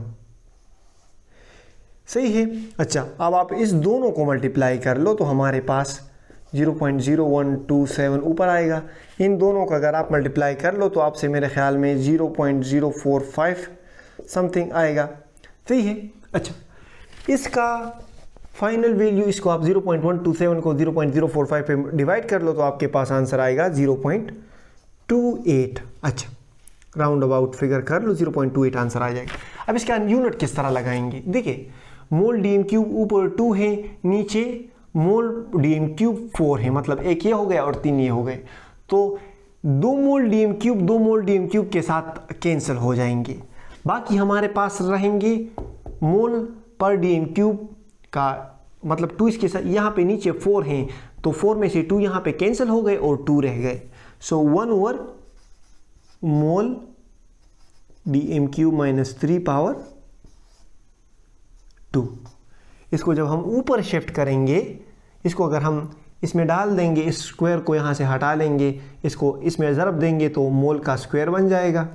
सही है। अच्छा, अब आप इस दोनों को मल्टीप्लाई कर लो तो हमारे पास 0.0127 ऊपर आएगा। इन दोनों का अगर आप मल्टीप्लाई कर लो तो आपसे मेरे ख्याल में 0.045 समथिंग आएगा, सही है। अच्छा, इसका फाइनल वैल्यू, इसको आप 0.127 को 0.045 पे डिवाइड कर लो तो आपके पास आंसर आएगा 0.28। अच्छा, राउंड अबाउट फिगर कर लो, 0.28 आंसर आ जाएगा। अब इसका यूनिट किस तरह लगाएंगे, देखिए मोल डी एम क्यूब ऊपर 2 है, नीचे मोल डी एम क्यूब 4 है, मतलब एक ये हो गया और 3 ये हो गए, तो 2 मोल डी एम क्यूब के साथ कैंसिल हो जाएंगे। बाकी हमारे पास रहेंगे मोल पर डी एम क्यूब का, मतलब 2 इसके साथ, यहाँ पे नीचे 4 हैं तो 4 में से 2 यहाँ पे कैंसिल हो गए और 2 रह गए, so 1 over mole d m cube minus 3 power 2। इसको जब हम ऊपर शिफ्ट करेंगे, इसको अगर हम इसमें डाल देंगे, इस स्क्वायर को यहाँ से हटा लेंगे, इसको इसमें ज़रब देंगे तो मोल का स्क्वायर बन जाएगा,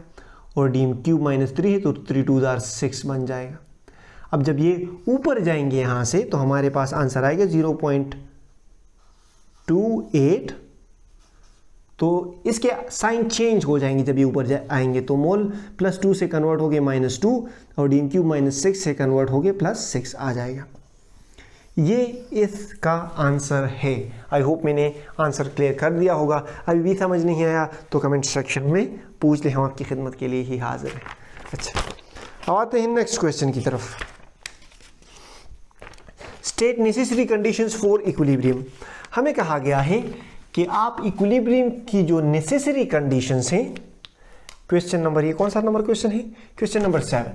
और डी एम क्यूब माइनस 3 है तो 3 2 6 बन जाएगा। अब जब ये ऊपर जाएंगे यहाँ से तो हमारे पास आंसर आएगा 0.28, तो इसके साइन चेंज हो जाएंगे जब ये ऊपर आएंगे, तो मोल +2 से कन्वर्ट हो गए -2 और डी एम क्यूब -6 से कन्वर्ट हो गए +6 आ जाएगा। ये इसका आंसर है। आई होप मैंने आंसर क्लियर कर दिया होगा। अभी भी समझ नहीं आया तो कमेंट सेक्शन में पूछ ले, हम आपकी खिदमत के लिए ही हाजिर हैं। अच्छा, अब आते हैं नेक्स्ट क्वेश्चन की तरफ। State necessary conditions for equilibrium. हमें कहा गया है कि आप इक्विलिब्रियम की जो नेसेसरी कंडीशंस हैं, क्वेश्चन नंबर, ये कौन सा नंबर क्वेश्चन है, question number 7,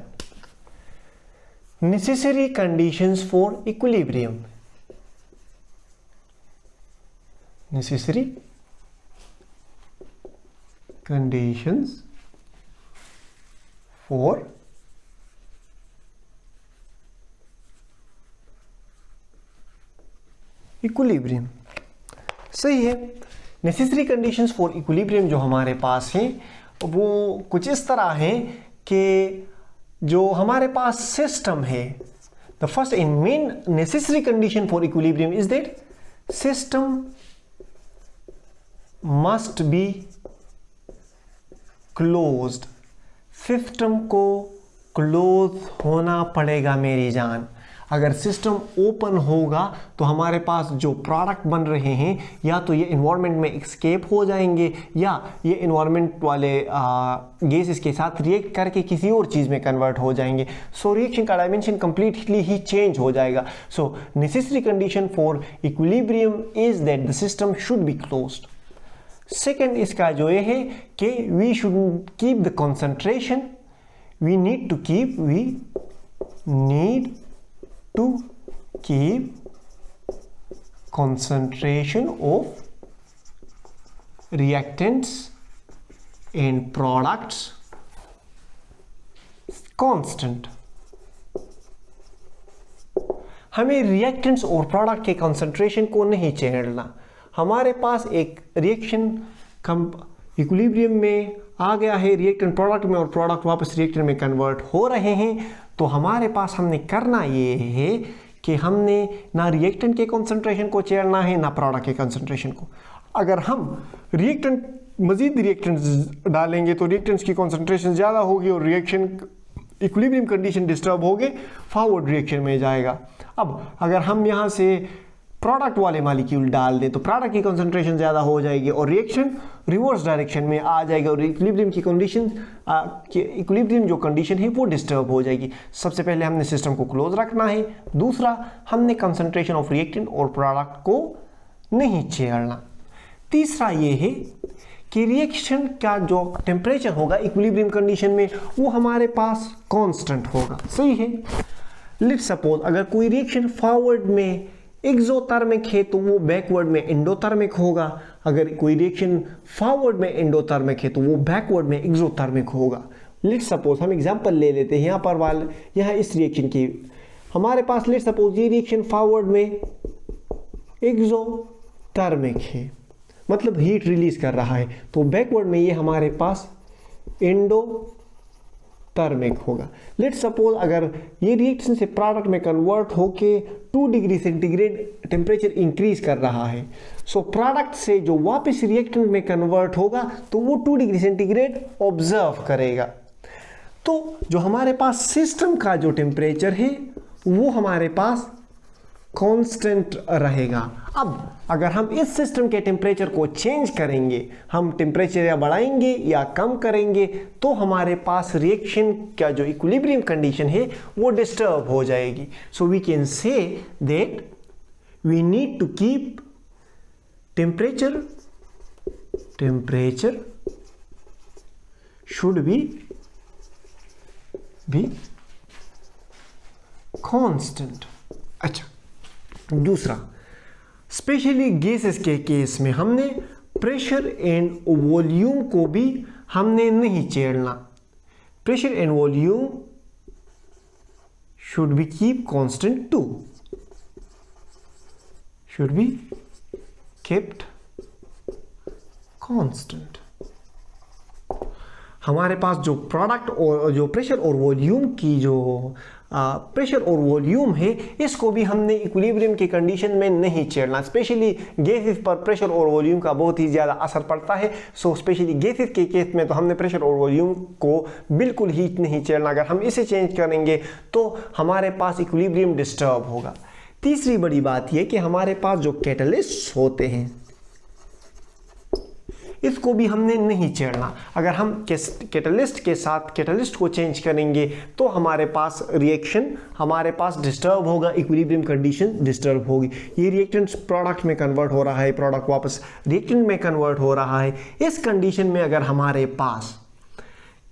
necessary conditions for equilibrium, necessary conditions for equilibrium, सही है। नेसेसरी कंडीशंस फॉर इक्विलिब्रियम जो हमारे पास हैं वो कुछ इस तरह हैं कि जो हमारे पास सिस्टम है, the first in main necessary condition for equilibrium is that system must be closed. System को क्लोज होना पड़ेगा मेरी जान। अगर सिस्टम ओपन होगा तो हमारे पास जो प्रोडक्ट बन रहे हैं या तो ये इन्वायरमेंट में एक्सकेप हो जाएंगे या ये इन्वायरमेंट वाले गैसेस के साथ रिएक्ट करके किसी और चीज़ में कन्वर्ट हो जाएंगे। सो रिएक्शन का डायमेंशन कंप्लीटली ही चेंज हो जाएगा। So necessary condition for equilibrium is that the system should be closed. Second इसका जो ये है कि we should keep the concentration, we need to keep concentration of reactants and products constant। हमें reactants और प्रोडक्ट के कंसंट्रेशन को नहीं छेड़ना। हमारे पास एक रिएक्शन इक्विलिब्रियम में आ गया है, रिएक्टेंट प्रोडक्ट में और प्रोडक्ट वापस रिएक्टेंट में कन्वर्ट हो रहे हैं, तो हमारे पास हमने करना ये है कि हमने ना रिएक्टेंट के कंसंट्रेशन को छेड़ना है ना प्रोडक्ट के कंसंट्रेशन को। अगर हम मजीद रिएक्टेंट्स डालेंगे तो रिएक्टेंट्स की कंसंट्रेशन ज़्यादा होगी और रिएक्शन इक्विलिब्रियम कंडीशन डिस्टर्ब हो गए, फॉरवर्ड रिएक्शन में जाएगा। अब अगर हम यहाँ से प्रोडक्ट वाले मॉलिक्यूल डाल दें तो प्रोडक्ट की कंसंट्रेशन ज़्यादा हो जाएगी और रिएक्शन रिवर्स डायरेक्शन में आ जाएगा और इक्विलिब्रियम की कंडीशन इक्विलिब्रियम जो कंडीशन है वो डिस्टर्ब हो जाएगी। सबसे पहले हमने सिस्टम को क्लोज रखना है। दूसरा, हमने कंसंट्रेशन ऑफ रिएक्टेंट और प्रोडक्ट को नहीं छेड़ना। तीसरा ये है कि रिएक्शन का जो टेम्परेचर होगा इक्विलिब्रियम कंडीशन में वो हमारे पास कांस्टेंट होगा। सही है। लेट्स सपोज अगर कोई रिएक्शन फॉरवर्ड में एक्सोथर्मिक है तो वो बैकवर्ड में एंडोथर्मिक होगा। अगर कोई रिएक्शन फॉरवर्ड में एंडोथर्मिक है तो वो बैकवर्ड में एक्सोथर्मिक होगा। लेट्स सपोज हम एग्जांपल ले लेते हैं यहाँ पर यहाँ इस रिएक्शन की हमारे पास लेट्स सपोज ये रिएक्शन फॉरवर्ड में एक्सोथर्मिक है, मतलब हीट रिलीज कर रहा है, तो बैकवर्ड में ये हमारे पास एंडोथर्मिक होगा। लेट्स सपोज अगर ये रिएक्शन से प्रोडक्ट में कन्वर्ट होके 2 डिग्री सेंटीग्रेड टेम्परेचर इंक्रीज कर रहा है, सो प्रोडक्ट से जो वापस रिएक्टेंट में कन्वर्ट होगा तो वो 2 डिग्री सेंटीग्रेड ऑब्जर्व करेगा। तो जो हमारे पास सिस्टम का जो टेम्परेचर है वो हमारे पास कांस्टेंट रहेगा। अब अगर हम इस सिस्टम के टेम्परेचर को चेंज करेंगे, हम टेम्परेचर या बढ़ाएंगे या कम करेंगे, तो हमारे पास रिएक्शन का जो इक्विलिब्रियम कंडीशन है वो डिस्टर्ब हो जाएगी। So we can say that we need to keep temperature should be constant. अच्छा, दूसरा, स्पेशली गैसेस के केस में हमने प्रेशर एंड वॉल्यूम को भी हमने नहीं छेड़ना। Pressure and volume should be keep constant to, should be kept constant. हमारे पास जो प्रोडक्ट और जो प्रेशर और वॉल्यूम की जो प्रेशर और वॉल्यूम है इसको भी हमने इक्विलिब्रियम की कंडीशन में नहीं छेड़ना। स्पेशली गैसेस पर प्रेशर और वॉल्यूम का बहुत ही ज़्यादा असर पड़ता है। सो स्पेशली गैसेस के केस में तो हमने प्रेशर और वॉल्यूम को बिल्कुल ही नहीं छेड़ना। अगर हम इसे चेंज करेंगे तो हमारे पास इक्विलिब्रियम डिस्टर्ब होगा। तीसरी बड़ी बात यह कि हमारे पास जो कैटलिस्ट होते हैं इसको भी हमने नहीं छेड़ना। अगर हम कैटलिस्ट के साथ कैटलिस्ट को चेंज करेंगे तो हमारे पास रिएक्शन हमारे पास डिस्टर्ब होगा, इक्विलिब्रियम कंडीशन डिस्टर्ब होगी। ये रिएक्टेंट प्रोडक्ट में कन्वर्ट हो रहा है, प्रोडक्ट वापस रिएक्टेंट में कन्वर्ट हो रहा है। इस कंडीशन में अगर हमारे पास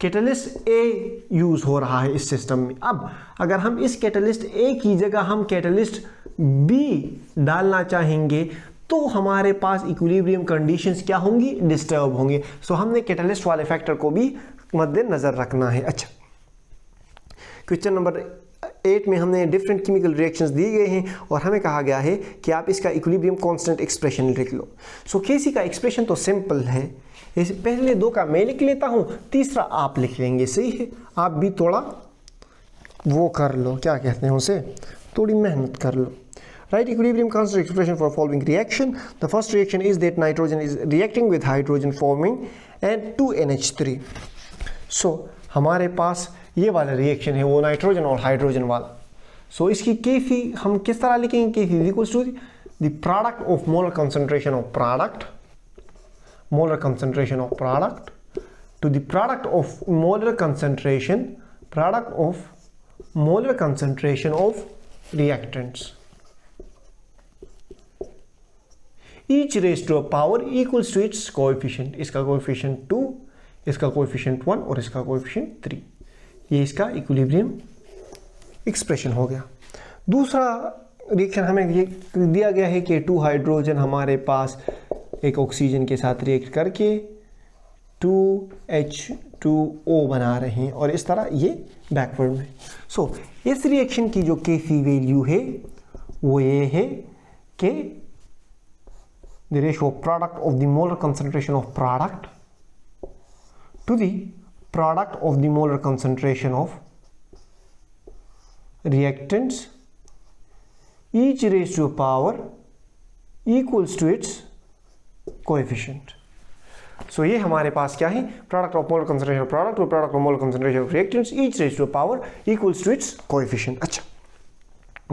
कैटलिस्ट ए यूज हो रहा है इस सिस्टम में, अब अगर हम इस कैटलिस्ट ए की जगह हम कैटलिस्ट बी डालना चाहेंगे तो हमारे पास इक्विलिब्रियम कंडीशंस क्या होंगी, डिस्टर्ब होंगे। सो हमने कैटलिस्ट वाले फैक्टर को भी मद्देनजर रखना है। अच्छा, क्वेश्चन नंबर 8 में हमने डिफरेंट केमिकल रिएक्शंस दिए गए हैं और हमें कहा गया है कि आप इसका इक्विलिब्रियम कांस्टेंट एक्सप्रेशन लिख लो। सो केसी का एक्सप्रेशन तो सिंपल है, इस पहले 2 का मैं लिख लेता हूँ, तीसरा आप लिख लेंगे। सही है, आप भी थोड़ा वो कर लो, क्या कहते हैं उसे, थोड़ी मेहनत कर लो। Write equilibrium constant expression for following reaction. The first reaction is that nitrogen is reacting with hydrogen forming and 2NH3. So हमारे पास ये वाला रिएक्शन है वो नाइट्रोजन और हाइड्रोजन वाला। सो इसकी केफी हम किस तरह लिखेंगे, K f is equals to the product of molar concentration of product, molar concentration of product to the product of molar concentration, product of molar concentration of reactants. Each raised to a power equals to its coefficient. इसका coefficient 2, इसका coefficient 1 और इसका coefficient 3। ये इसका equilibrium expression हो गया। दूसरा reaction हमें ये दिया गया है कि 2 हाइड्रोजन हमारे पास एक ऑक्सीजन के साथ रिएक्ट करके 2H2O बना रहे हैं और इस तरह ये बैकवर्ड में। सो इस रिएक्शन की जो केफी वैल्यू है वो ये है कि the ratio of product of the molar concentration of product to the product of the molar concentration of reactants, each raised to a power equals to its coefficient. So ये हमारे पास क्या है, product of molar concentration of product to product of molar concentration of reactants, each raised to a power equals to its coefficient. अच्छा,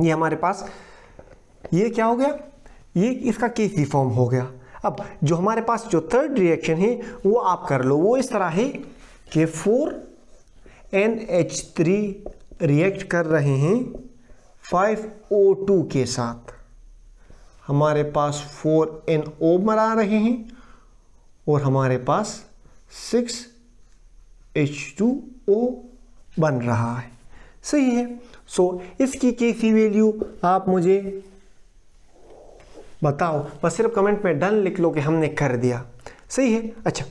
ये हमारे पास ये क्या हो गया, ये इसका केसी फॉर्म हो गया। अब जो हमारे पास जो थर्ड रिएक्शन है वो आप कर लो, वो इस तरह है कि 4NH3 रिएक्ट कर रहे हैं 5O2 के साथ। हमारे पास 4NO बना रहे हैं और हमारे पास 6H2O बन रहा है। सही है। सो इसकी Kc वैल्यू आप मुझे बताओ, बस सिर्फ कमेंट में डन लिख लो कि हमने कर दिया। सही है। अच्छा,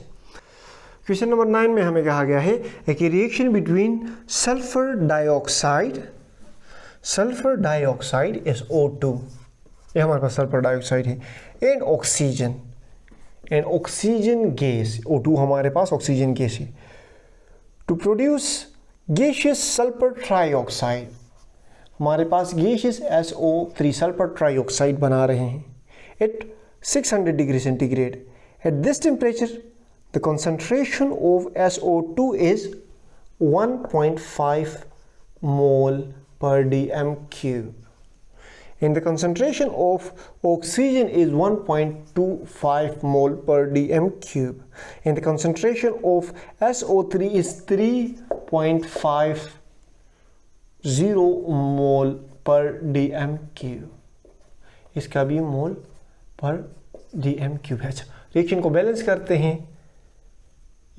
क्वेश्चन नंबर 9 में हमें कहा गया है कि reaction between sulphur dioxide SO2, ये हमारे पास सल्फर डाइऑक्साइड है, एंड ऑक्सीजन गैस O2 हमारे पास ऑक्सीजन गैस है, to produce gaseous sulphur trioxide, हमारे पास गैसियस SO3 सल्फर ट्राइऑक्साइड बना रहे हैं at 600 degree centigrade. At this temperature the concentration of SO2 is 1.5 mole per dm cube and the concentration of oxygen is 1.25 mole per dm cube and the concentration of SO3 is 3.50 mole per dm cube, इसका भी मोल per dm cube है। अच्छा, reaction को balance करते हैं,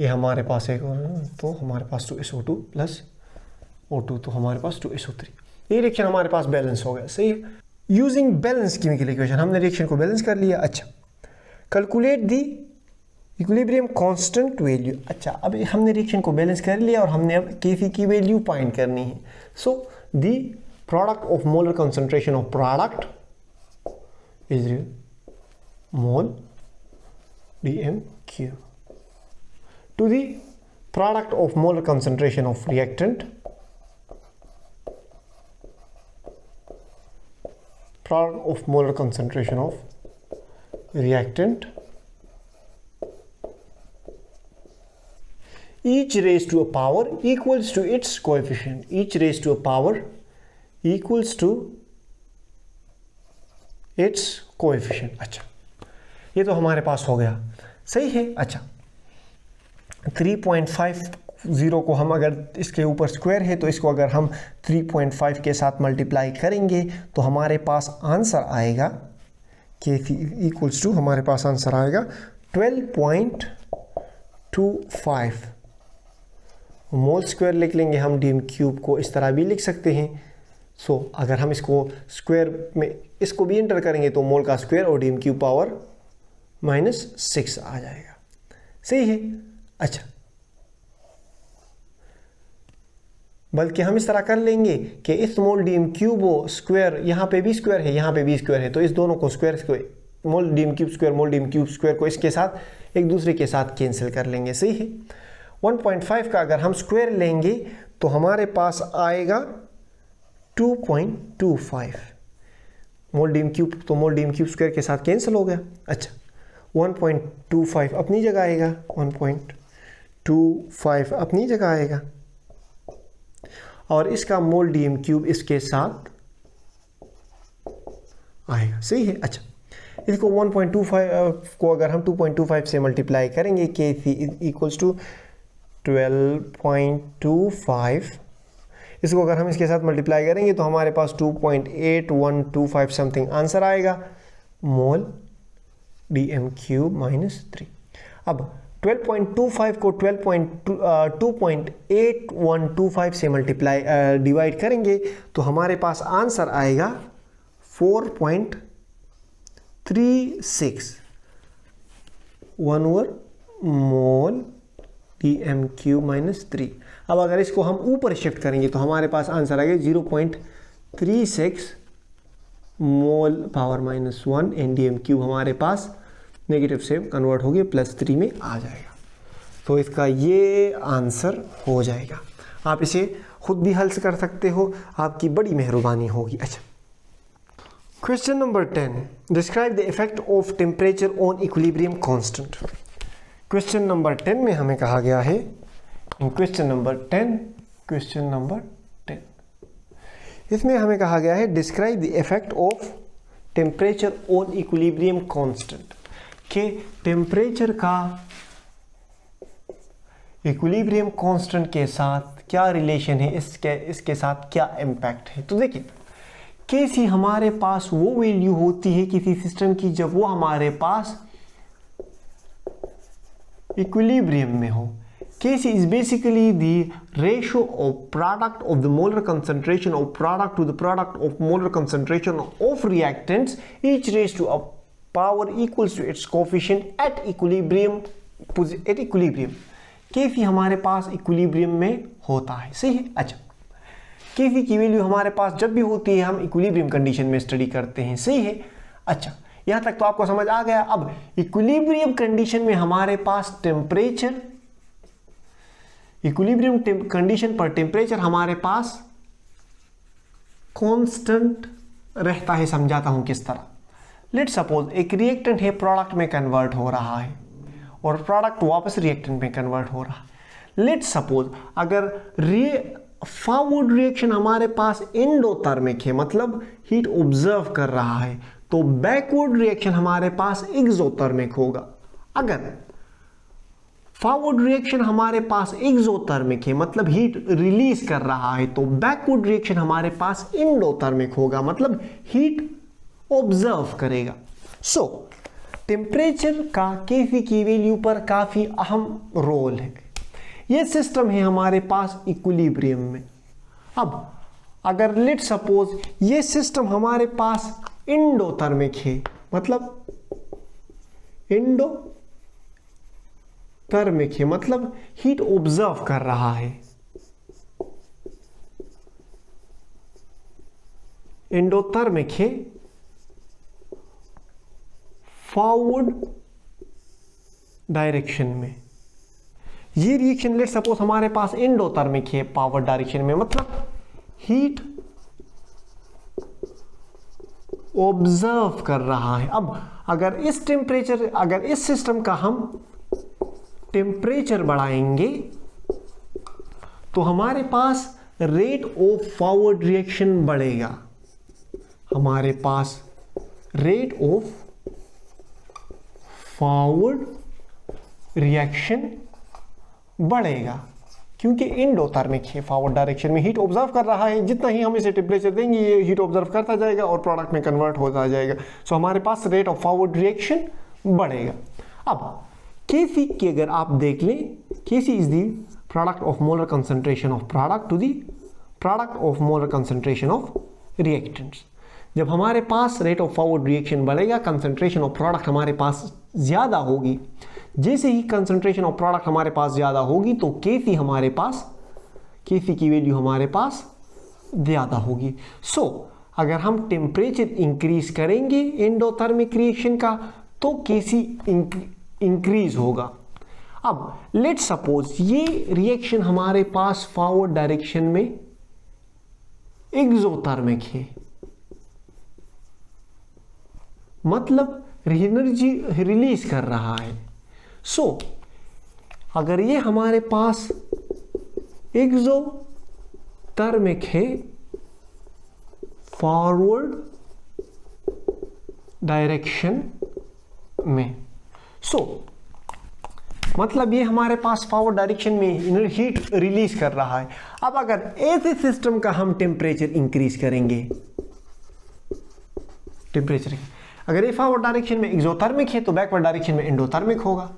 ये हमारे पास एक और, तो हमारे पास 2SO2 प्लस O2, तो हमारे पास 2SO3, ये रिएक्शन हमारे पास बैलेंस हो गया। सही है। यूजिंग बैलेंस केमिकल इक्वेशन हमने रिएक्शन को बैलेंस कर लिया। अच्छा, calculate the equilibrium constant value. अच्छा, अब हमने रिएक्शन को बैलेंस कर लिया और हमने अब Kc की वैल्यू फाइंड करनी है। So the product of molar concentration of product is mole dm cube to the product of molar concentration of reactant, product of molar concentration of reactant, each raised to a power equals to its coefficient, each raised to a power equals to its coefficient। अच्छा, ये तो हमारे पास हो गया। सही है। अच्छा, 3.50 को हम अगर इसके ऊपर स्क्वायर है तो इसको अगर हम 3.5 के साथ मल्टीप्लाई करेंगे तो हमारे पास आंसर आएगा Kc इक्वल्स टू, हमारे पास आंसर आएगा 12.25 मोल स्क्वायर लिख लेंगे हम। डीएम क्यूब को इस तरह भी लिख सकते हैं। सो अगर हम इसको स्क्वायर में इसको भी एंटर करेंगे तो मोल का स्क्वायर और डीएम क्यूब पावर -6 आ जाएगा। सही है। अच्छा, बल्कि हम इस तरह कर लेंगे कि इस मोल डीएम क्यूब स्क्वायर, यहाँ पे भी स्क्वायर है, यहाँ पे भी स्क्वायर है, तो इस दोनों को स्क्वायर, मोल डीएम क्यूब स्क्वायर, मोल डीएम क्यूब स्क्वायर को इसके साथ एक दूसरे के साथ कैंसिल कर लेंगे। सही है। 1.5 का अगर हम स्क्वायर लेंगे तो हमारे पास आएगा 2.25 मोल डीएम क्यूब, तो मोल डीएम क्यूब स्क्वायर के साथ कैंसिल हो गया। अच्छा, 1.25 अपनी जगह आएगा, 1.25 अपनी जगह आएगा और इसका मोल डीएम क्यूब इसके साथ आएगा। सही है। अच्छा, इसको 1.25 को अगर हम 2.25 से मल्टीप्लाई करेंगे, Kc इक्वल्स टू 12.25, इसको अगर हम इसके साथ मल्टीप्लाई करेंगे तो हमारे पास 2.8125 समथिंग आंसर आएगा, मोल dm क्यूब -3। अब 12.25 को 2.8125 से मल्टीप्लाई डिवाइड करेंगे तो हमारे पास आंसर आएगा 4.36 1 ओवर मोल dm क्यूब -3। अब अगर इसको हम ऊपर शिफ्ट करेंगे तो हमारे पास आंसर आएगा 0.36 मोल पावर -1 एंड डीएम क्यूब हमारे पास नेगेटिव से कन्वर्ट हो गया +3 में आ जाएगा। तो इसका ये आंसर हो जाएगा। आप इसे खुद भी हल कर सकते हो, आपकी बड़ी मेहरबानी होगी। अच्छा, question number 10, describe the effect of temperature on equilibrium constant. Question number 10 में हमें कहा गया है, क्वेश्चन नंबर 10 इसमें हमें कहा गया है describe the effect of temperature on equilibrium constant, के टेम्परेचर का इक्विलिब्रियम कांस्टेंट के साथ क्या रिलेशन है, इसके साथ क्या इम्पैक्ट है। तो देखिए, Kc हमारे पास वो वैल्यू होती है किसी सिस्टम की जब वो हमारे पास इक्विलिब्रियम में हो. Kc is basically the ratio of product of the molar concentration of product to the product of molar concentration of reactants each raised to a power equals to its coefficient at equilibrium. Kc हमारे पास equilibrium में होता है. सही है. अच्छा, Kc की value हमारे पास जब भी होती है हम इक्विलिब्रियम कंडीशन में स्टडी करते हैं. सही है. अच्छा, यहां तक तो आपको समझ आ गया. अब इक्विलिब्रियम कंडीशन में हमारे पास टेम्परेचर, इक्विलिब्रियम कंडीशन पर टेम्परेचर हमारे पास कांस्टेंट रहता है. समझाता हूं किस तरह. लेट सपोज एक रिएक्टेंट है, प्रोडक्ट में कन्वर्ट हो रहा है और प्रोडक्ट वापस रिएक्टेंट में कन्वर्ट हो रहा है. लेट सपोज अगर फॉरवर्ड रिएक्शन हमारे पास एंडोथर्मिक है, मतलब हीट ऑब्जर्व कर रहा है, तो बैकवर्ड रिएक्शन हमारे पास एक्सोथर्मिक होगा. अगर फॉरवर्ड रिएक्शन हमारे पास एक्सोथर्मिक है, मतलब हीट रिलीज कर रहा है, तो बैकवर्ड रिएक्शन हमारे पास एंडोथर्मिक होगा, मतलब हीट ऑब्जर्व करेगा. सो टेम्परेचर का Kc की वैल्यू पर काफी अहम रोल है. यह सिस्टम है हमारे पास इक्विलिब्रियम में. अब अगर लेट सपोज ये सिस्टम हमारे पास एंडोथर्मिक है, मतलब एंडोथर्मिक है, मतलब हीट ऑब्जर्व कर रहा है. एंडोथर्मिक है फॉरवर्ड डायरेक्शन में. ये रिएक्शन लेट सपोज हमारे पास एंडोथर्मिक है फॉरवर्ड डायरेक्शन में, मतलब हीट ऑब्जर्व कर रहा है. अब अगर इस सिस्टम का हम टेम्परेचर बढ़ाएंगे तो हमारे पास रेट ऑफ फॉरवर्ड रिएक्शन बढ़ेगा. हमारे पास रेट ऑफ फॉरवर्ड रिएक्शन बढ़ेगा क्योंकि एंडोथर्मिक है, फॉरवर्ड डायरेक्शन में हीट ऑब्जर्व कर रहा है. जितना ही हम इसे टेम्परेचर देंगे ये हीट ऑब्जर्व करता जाएगा और प्रोडक्ट में कन्वर्ट होता जाएगा. सो हमारे पास रेट ऑफ फॉरवर्ड रिएक्शन बढ़ेगा. अब Kc की अगर आप देख लें, Kc is the product of molar concentration of product to the product of molar concentration of reactants. जब हमारे पास रेट ऑफ फॉरवर्ड रिएक्शन बढ़ेगा, कंसंट्रेशन ऑफ प्रोडक्ट हमारे पास ज़्यादा होगी. जैसे ही कंसंट्रेशन ऑफ प्रोडक्ट हमारे पास ज़्यादा होगी तो Kc की वैल्यू हमारे पास ज़्यादा होगी. सो अगर हम टेम्परेचर इंक्रीज करेंगे एंडोथर्मिक रिएक्शन का तो Kc इंक्रीज होगा. अब लेट सपोज ये रिएक्शन हमारे पास फॉरवर्ड डायरेक्शन में एक्सोथर्मिक है, मतलब एनर्जी रिलीज कर रहा है. सो अगर ये हमारे पास एक्सोथर्मिक है फॉरवर्ड डायरेक्शन में, सो मतलब ये हमारे पास फॉरवर्ड डायरेक्शन में हीट रिलीज कर रहा है. अब अगर ऐसे सिस्टम का हम टेम्परेचर इंक्रीज करेंगे, टेम्परेचर अगर ये फॉरवर्ड डायरेक्शन में एक्सोथर्मिक है तो बैकवर्ड डायरेक्शन में एंडोथर्मिक होगा.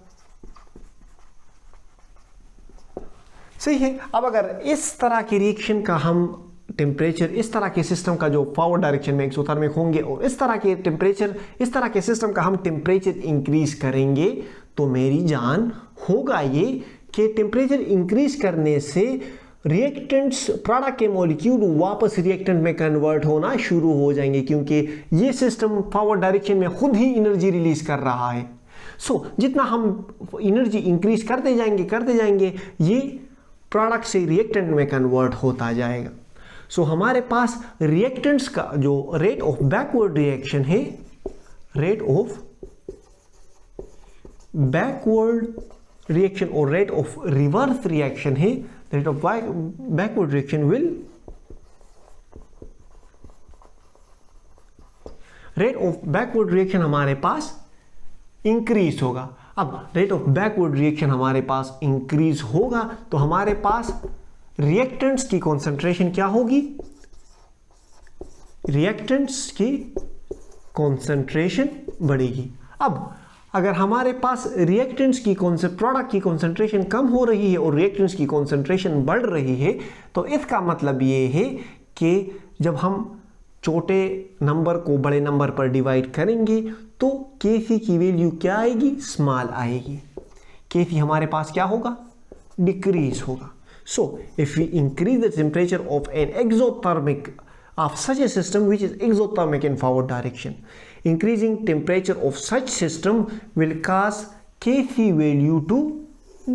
सही है. अब अगर इस तरह की रिएक्शन का हम टेम्परेचर, इस तरह के सिस्टम का जो फॉरवर्ड डायरेक्शन में एक्सोथर्मिक होंगे और इस तरह के टेम्परेचर, इस तरह के सिस्टम का हम टेम्परेचर इंक्रीज करेंगे तो मेरी जान होगा ये कि टेम्परेचर इंक्रीज करने से रिएक्टेंट्स, प्रोडक्ट के मॉलिक्यूल वापस रिएक्टेंट में कन्वर्ट होना शुरू हो जाएंगे क्योंकि ये सिस्टम फॉरवर्ड डायरेक्शन में खुद ही एनर्जी रिलीज कर रहा है. सो जितना हम एनर्जी इंक्रीज करते जाएंगे ये प्रोडक्ट से रिएक्टेंट में कन्वर्ट होता जाएगा. सो हमारे पास रिएक्टेंट्स का जो रेट ऑफ बैकवर्ड रिएक्शन है, रेट ऑफ बैकवर्ड रिएक्शन और रेट ऑफ रिवर्स रिएक्शन है, rate of backward reaction will, rate of backward reaction हमारे पास इंक्रीज होगा. अब रेट ऑफ बैकवर्ड रिएक्शन हमारे पास इंक्रीज होगा तो हमारे पास रिएक्टेंट्स की कॉन्सेंट्रेशन क्या होगी, रिएक्टेंट्स की कॉन्सेंट्रेशन बढ़ेगी। अब अगर हमारे पास रिएक्टेंट्स की प्रोडक्ट की कॉन्सेंट्रेशन कम हो रही है और रिएक्टेंट्स की कॉन्सेंट्रेशन बढ़ रही है, तो इसका मतलब ये है कि जब हम छोटे नंबर को बड़े नंबर पर डिवाइड करेंगे तो Kc की वैल्यू क्या आएगी, स्मॉल आएगी। Kc हमारे पास क्या होगा, डिक्रीज होगा। So if we increase the temperature of an exothermic of such a system which is exothermic in forward direction, increasing temperature of such system will cause Kc value to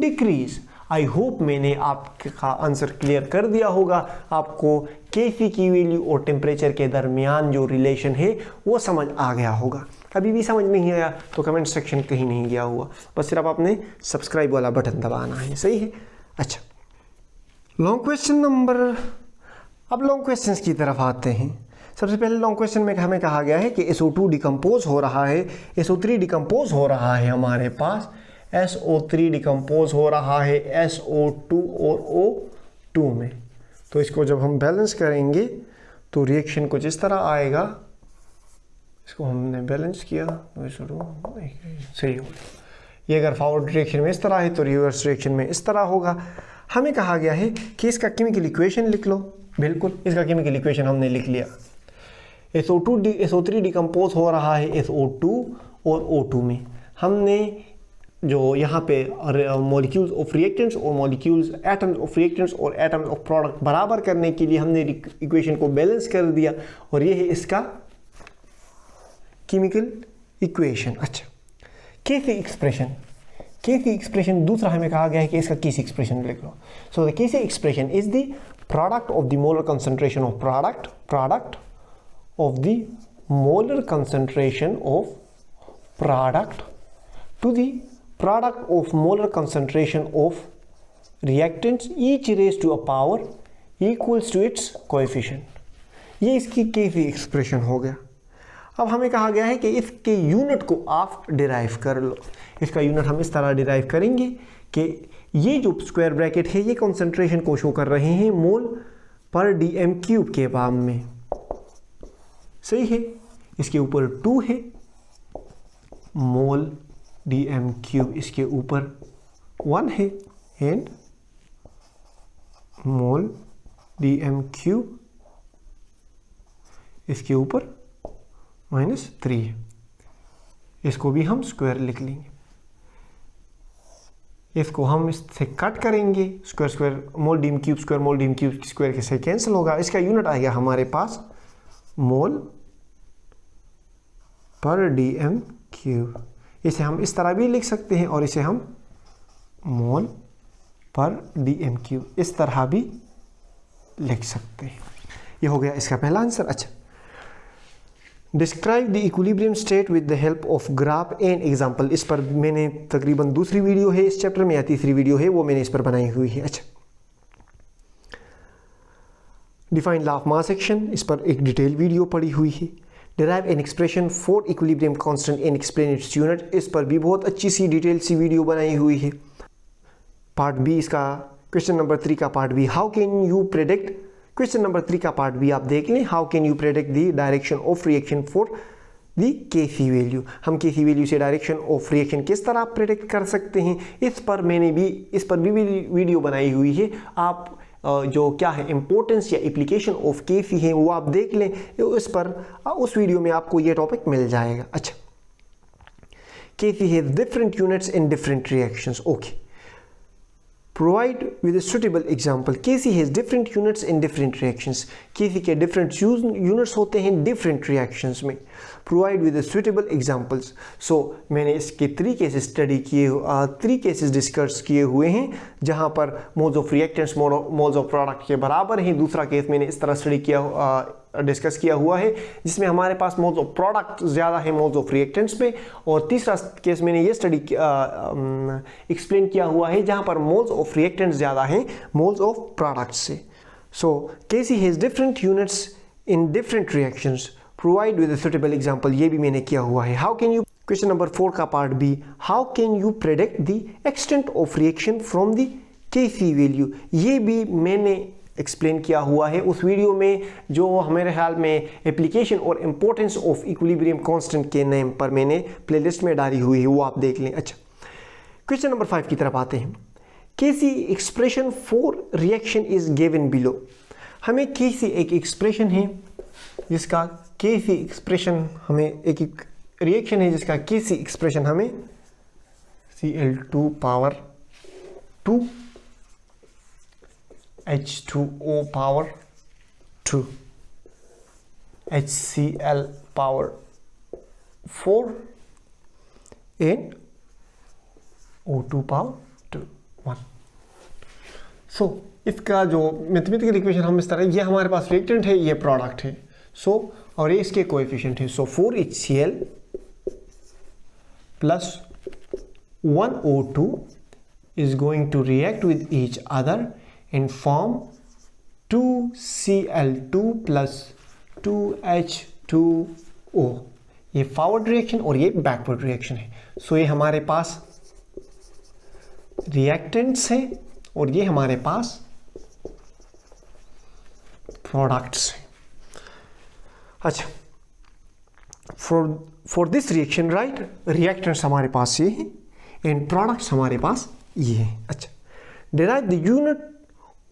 decrease. I hope मैंने आपका answer clear कर दिया होगा। आपको Kc की value और temperature के दरमियान जो रिलेशन है वो समझ आ गया होगा। अभी भी समझ नहीं आया तो कमेंट सेक्शन कहीं नहीं गया हुआ, बस सिर्फ आपने सब्सक्राइब वाला बटन दबाना है, सही है। अच्छा, लॉन्ग क्वेश्चन नंबर, अब लॉन्ग क्वेश्चंस की तरफ आते हैं। सबसे पहले लॉन्ग क्वेश्चन में हमें कहा गया है कि SO2 डिकम्पोज हो रहा है, SO3 डिकम्पोज हो रहा है, हमारे पास SO3 डिकम्पोज हो रहा है SO2 और O2 में। तो इसको जब हम बैलेंस करेंगे तो रिएक्शन कुछ इस तरह आएगा। इसको हमने बैलेंस किया तो सही होगा। ये अगर फॉरवर्ड डायरेक्शन में इस तरह है तो रिवर्स डायरेक्शन में इस तरह होगा। हमें कहा गया है कि इसका केमिकल इक्वेशन लिख लो। बिल्कुल, इसका केमिकल इक्वेशन हमने लिख लिया। SO3 डिकम्पोज हो रहा है SO2 और O2 में। हमने जो यहाँ पे मॉलिक्यूल्स ऑफ रिएक्टेंट्स और मॉलिक्यूल्स एटम्स ऑफ रिएक्टेंट्स और एटम्स ऑफ प्रोडक्ट बराबर करने के लिए हमने इक्वेशन को बैलेंस कर दिया और ये है इसका केमिकल इक्वेशन। अच्छा, Kc एक्सप्रेशन दूसरा हमें कहा गया है कि इसका Kc एक्सप्रेशन लिख लो। So the Kc expression is the product of the molar concentration of product of the molar concentration of product to the product of molar concentration of reactants each raised to a power equals to its coefficient। ये इसकी Kc expression हो गया। अब हमें कहा गया है कि इसके यूनिट को आप डिराइव कर लो। इसका यूनिट हम इस तरह डिराइव करेंगे कि ये जो स्क्वायर ब्रैकेट है ये कॉन्सेंट्रेशन को शो कर रहे हैं मोल पर dm क्यूब के फॉर्म में, सही है। इसके ऊपर 2 है, मोल dm क्यूब इसके ऊपर 1 है एंड मोल dm क्यूब इसके ऊपर -3 है। इसको भी हम स्क्वायर लिख लेंगे। इसको हम इससे कट करेंगे, square mole dm cube square के से कैंसिल होगा। इसका यूनिट आएगा हमारे पास मोल पर dm क्यूब। इसे हम इस तरह भी लिख सकते हैं और इसे हम मोल पर dm क्यूब इस तरह भी लिख सकते हैं। ये हो गया इसका पहला आंसर। अच्छा, describe the equilibrium state with the help of graph and example. इस पर मैंने तकरीबन दूसरी वीडियो है इस चैप्टर में या तीसरी वीडियो है वो मैंने इस पर बनाई हुई है। अच्छा, define law of mass action, इस पर एक डिटेल वीडियो पड़ी हुई है। Derive an expression for equilibrium constant and explain its unit, इस पर भी बहुत अच्छी सी डिटेल सी वीडियो बनाई हुई है। पार्ट बी इसका क्वेश्चन नंबर 3 का part B, how can you predict, question number 3 का पार्ट भी आप देख लें। How can you predict the direction of reaction for the Kc value, हम Kc वैल्यू से डायरेक्शन ऑफ रिएक्शन किस तरह प्रेडिक्ट कर सकते हैं। इस पर भी वीडियो बनाई हुई है। आप जो क्या है इंपॉर्टेंस या एप्लीकेशन ऑफ Kc है वो आप देख लें, उस वीडियो में आपको ये टॉपिक मिल जाएगा। अच्छा, Kc has different units in different reactions. Okay, provide with a suitable example। Kc has different units in different reactions। Kc के different units होते हैं different reactions में। Provide with a suitable examples। So मैंने इसके 3 cases study किए, 3 cases discuss किए हुए हैं जहाँ पर moles of reactants moles of product के बराबर हैं। दूसरा केस मैंने इस तरह स्टडी किया डिस्कस किया हुआ है जिसमें हमारे पास मोल्स ऑफ प्रोडक्ट ज़्यादा है मोल्स ऑफ रिएक्टेंट्स पे। और तीसरा केस मैंने ये स्टडी एक्सप्लेन किया हुआ है जहाँ पर मोल्स ऑफ रिएक्टेंट्स ज़्यादा हैं मोल्स ऑफ प्रोडक्ट से। So Kc has different units in different reactions, provide with a suitable example, ये भी मैंने किया हुआ है। How can you, question number 4 का part B, how can you predict the extent of reaction from the Kc value, ये भी मैंने एक्सप्लेन किया हुआ है। उस वीडियो में जो हमारे ख्याल में एप्लीकेशन और इम्पोर्टेंस ऑफ इक्विलिब्रियम कांस्टेंट के नेम पर मैंने प्लेलिस्ट में डाली हुई है, वो आप देख लें। अच्छा, क्वेश्चन नंबर 5 की तरफ आते हैं। कैसी expression for reaction is given below. हमें कैसी एक एक्सप्रेशन है जिसका कैसी एक्सप्रेशन हमें एक रिएक्शन है जिसका कैसी एक्सप्रेशन हमें Cl2 power 2 H2O power 2 HCl power 4 and O2 power 2 1। सो इसका जो मैथमेटिकल इक्वेशन हम इस तरह, ये हमारे पास रिएक्टेंट है, ये प्रोडक्ट है। सो और ये इसके कोएफिशिएंट है। सो 4HCl plus 1O2 is going to react with each other and form 2Cl2 plus 2H2O। ये फॉरवर्ड रिएक्शन और ये बैकवर्ड रिएक्शन है। सो ये हमारे पास रिएक्टेंट्स हैं और ये हमारे पास प्रोडक्ट्स हैं। अच्छा, for this reaction right, reactants हमारे पास ये हैं एंड प्रोडक्ट्स हमारे पास ये हैं। अच्छा, derive the unit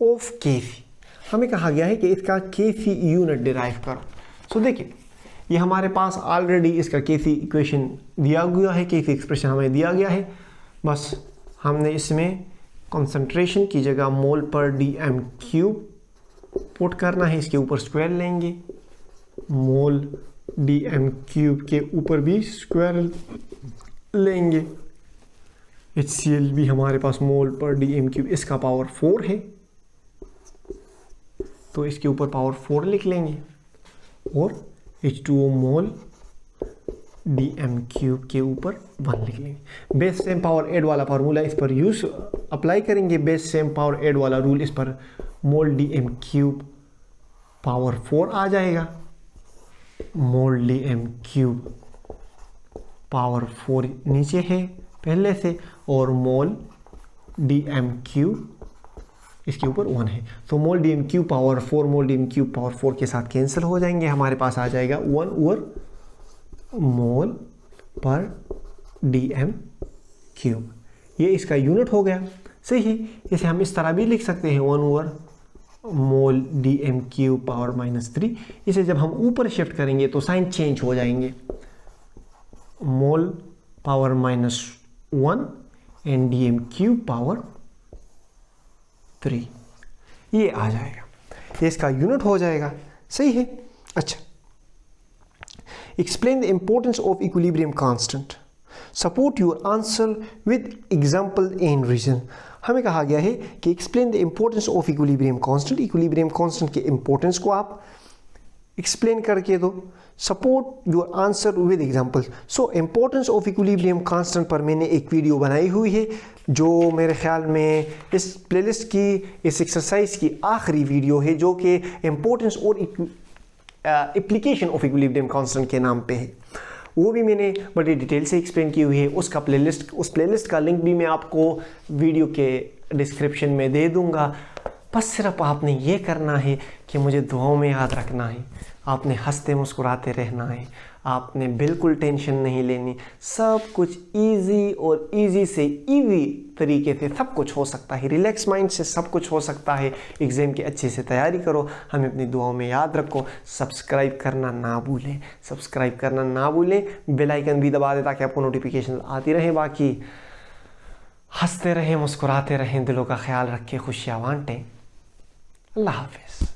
of KC. हमें कहा गया है कि इसका केसी यूनिट डिराइव करो। सो देखिए, ये हमारे पास ऑलरेडी इसका केसी इक्वेशन दिया गया है, केसी एक्सप्रेशन हमें दिया गया है। बस हमने इसमें कंसंट्रेशन की जगह मोल पर dm³ पुट करना है, इसके ऊपर स्क्वायर लेंगे, मोल dm³ के ऊपर भी स्क्वायर लेंगे। HCl भी हमारे पास मोल पर dm³, इसका पावर 4 है तो इसके ऊपर पावर 4 लिख लेंगे, और H2O मोल dm³ के ऊपर 1 लिख लेंगे। बेस सेम पावर एड वाला फार्मूला इस पर यूज अप्लाई करेंगे। बेस सेम पावर एड वाला रूल इस पर मोल dm³ पावर 4 आ जाएगा, मोल dm³ पावर 4 नीचे है पहले से, और मोल dm³ इसके ऊपर 1 है। तो मोल dm³ पावर 4 मोल dm³ पावर 4 के साथ कैंसिल हो जाएंगे। हमारे पास आ जाएगा 1 ओवर मोल पर dm³। ये इसका यूनिट हो गया। सही है, इसे हम इस तरह भी लिख सकते हैं 1 ओवर मोल dm³ पावर -3। इसे जब हम ऊपर शिफ्ट करेंगे तो साइन चेंज हो जाएंगे, मोल पावर -1 एंड dm³ पावर 3, ये आ जाएगा, ये इसका यूनिट हो जाएगा। सही है। अच्छा, explain the importance of equilibrium constant, support your answer with example and reason. हमें कहा गया है कि explain the importance of equilibrium constant, equilibrium constant के इंपॉर्टेंस को आप एक्सप्लेन करके दो, support your answer with example. So importance of equilibrium constant पर मैंने एक वीडियो बनाई हुई है, जो मेरे ख्याल में इस प्लेलिस्ट की, इस एक्सरसाइज की आखिरी वीडियो है, जो कि इंपॉर्टेंस और एप्लीकेशन ऑफ इक्विलिब्रियम कांस्टेंट के नाम पे है। वो भी मैंने बड़ी डिटेल से एक्सप्लेन की हुई है। उस प्लेलिस्ट का लिंक भी मैं आपको वीडियो के डिस्क्रिप्शन में दे दूंगा। बस सिर्फ आपने ये करना है कि मुझे दुआओं में याद रखना है, आपने हंसते मुस्कुराते रहना है, आपने बिल्कुल टेंशन नहीं लेनी। सब कुछ इजी और इजी से इजी तरीके से सब कुछ हो सकता है, रिलैक्स माइंड से सब कुछ हो सकता है। एग्ज़ाम की अच्छे से तैयारी करो, हमें अपनी दुआओं में याद रखो। सब्सक्राइब करना ना भूलें, सब्सक्राइब करना ना भूलें, बेल आइकन भी दबा दें ताकि आपको नोटिफिकेशन आती रहे। बाकी हंसते रहें, मुस्कुराते रहें, दिलों का ख्याल रखें, खुशियाँ बांटें। अल्लाह हाफिज़।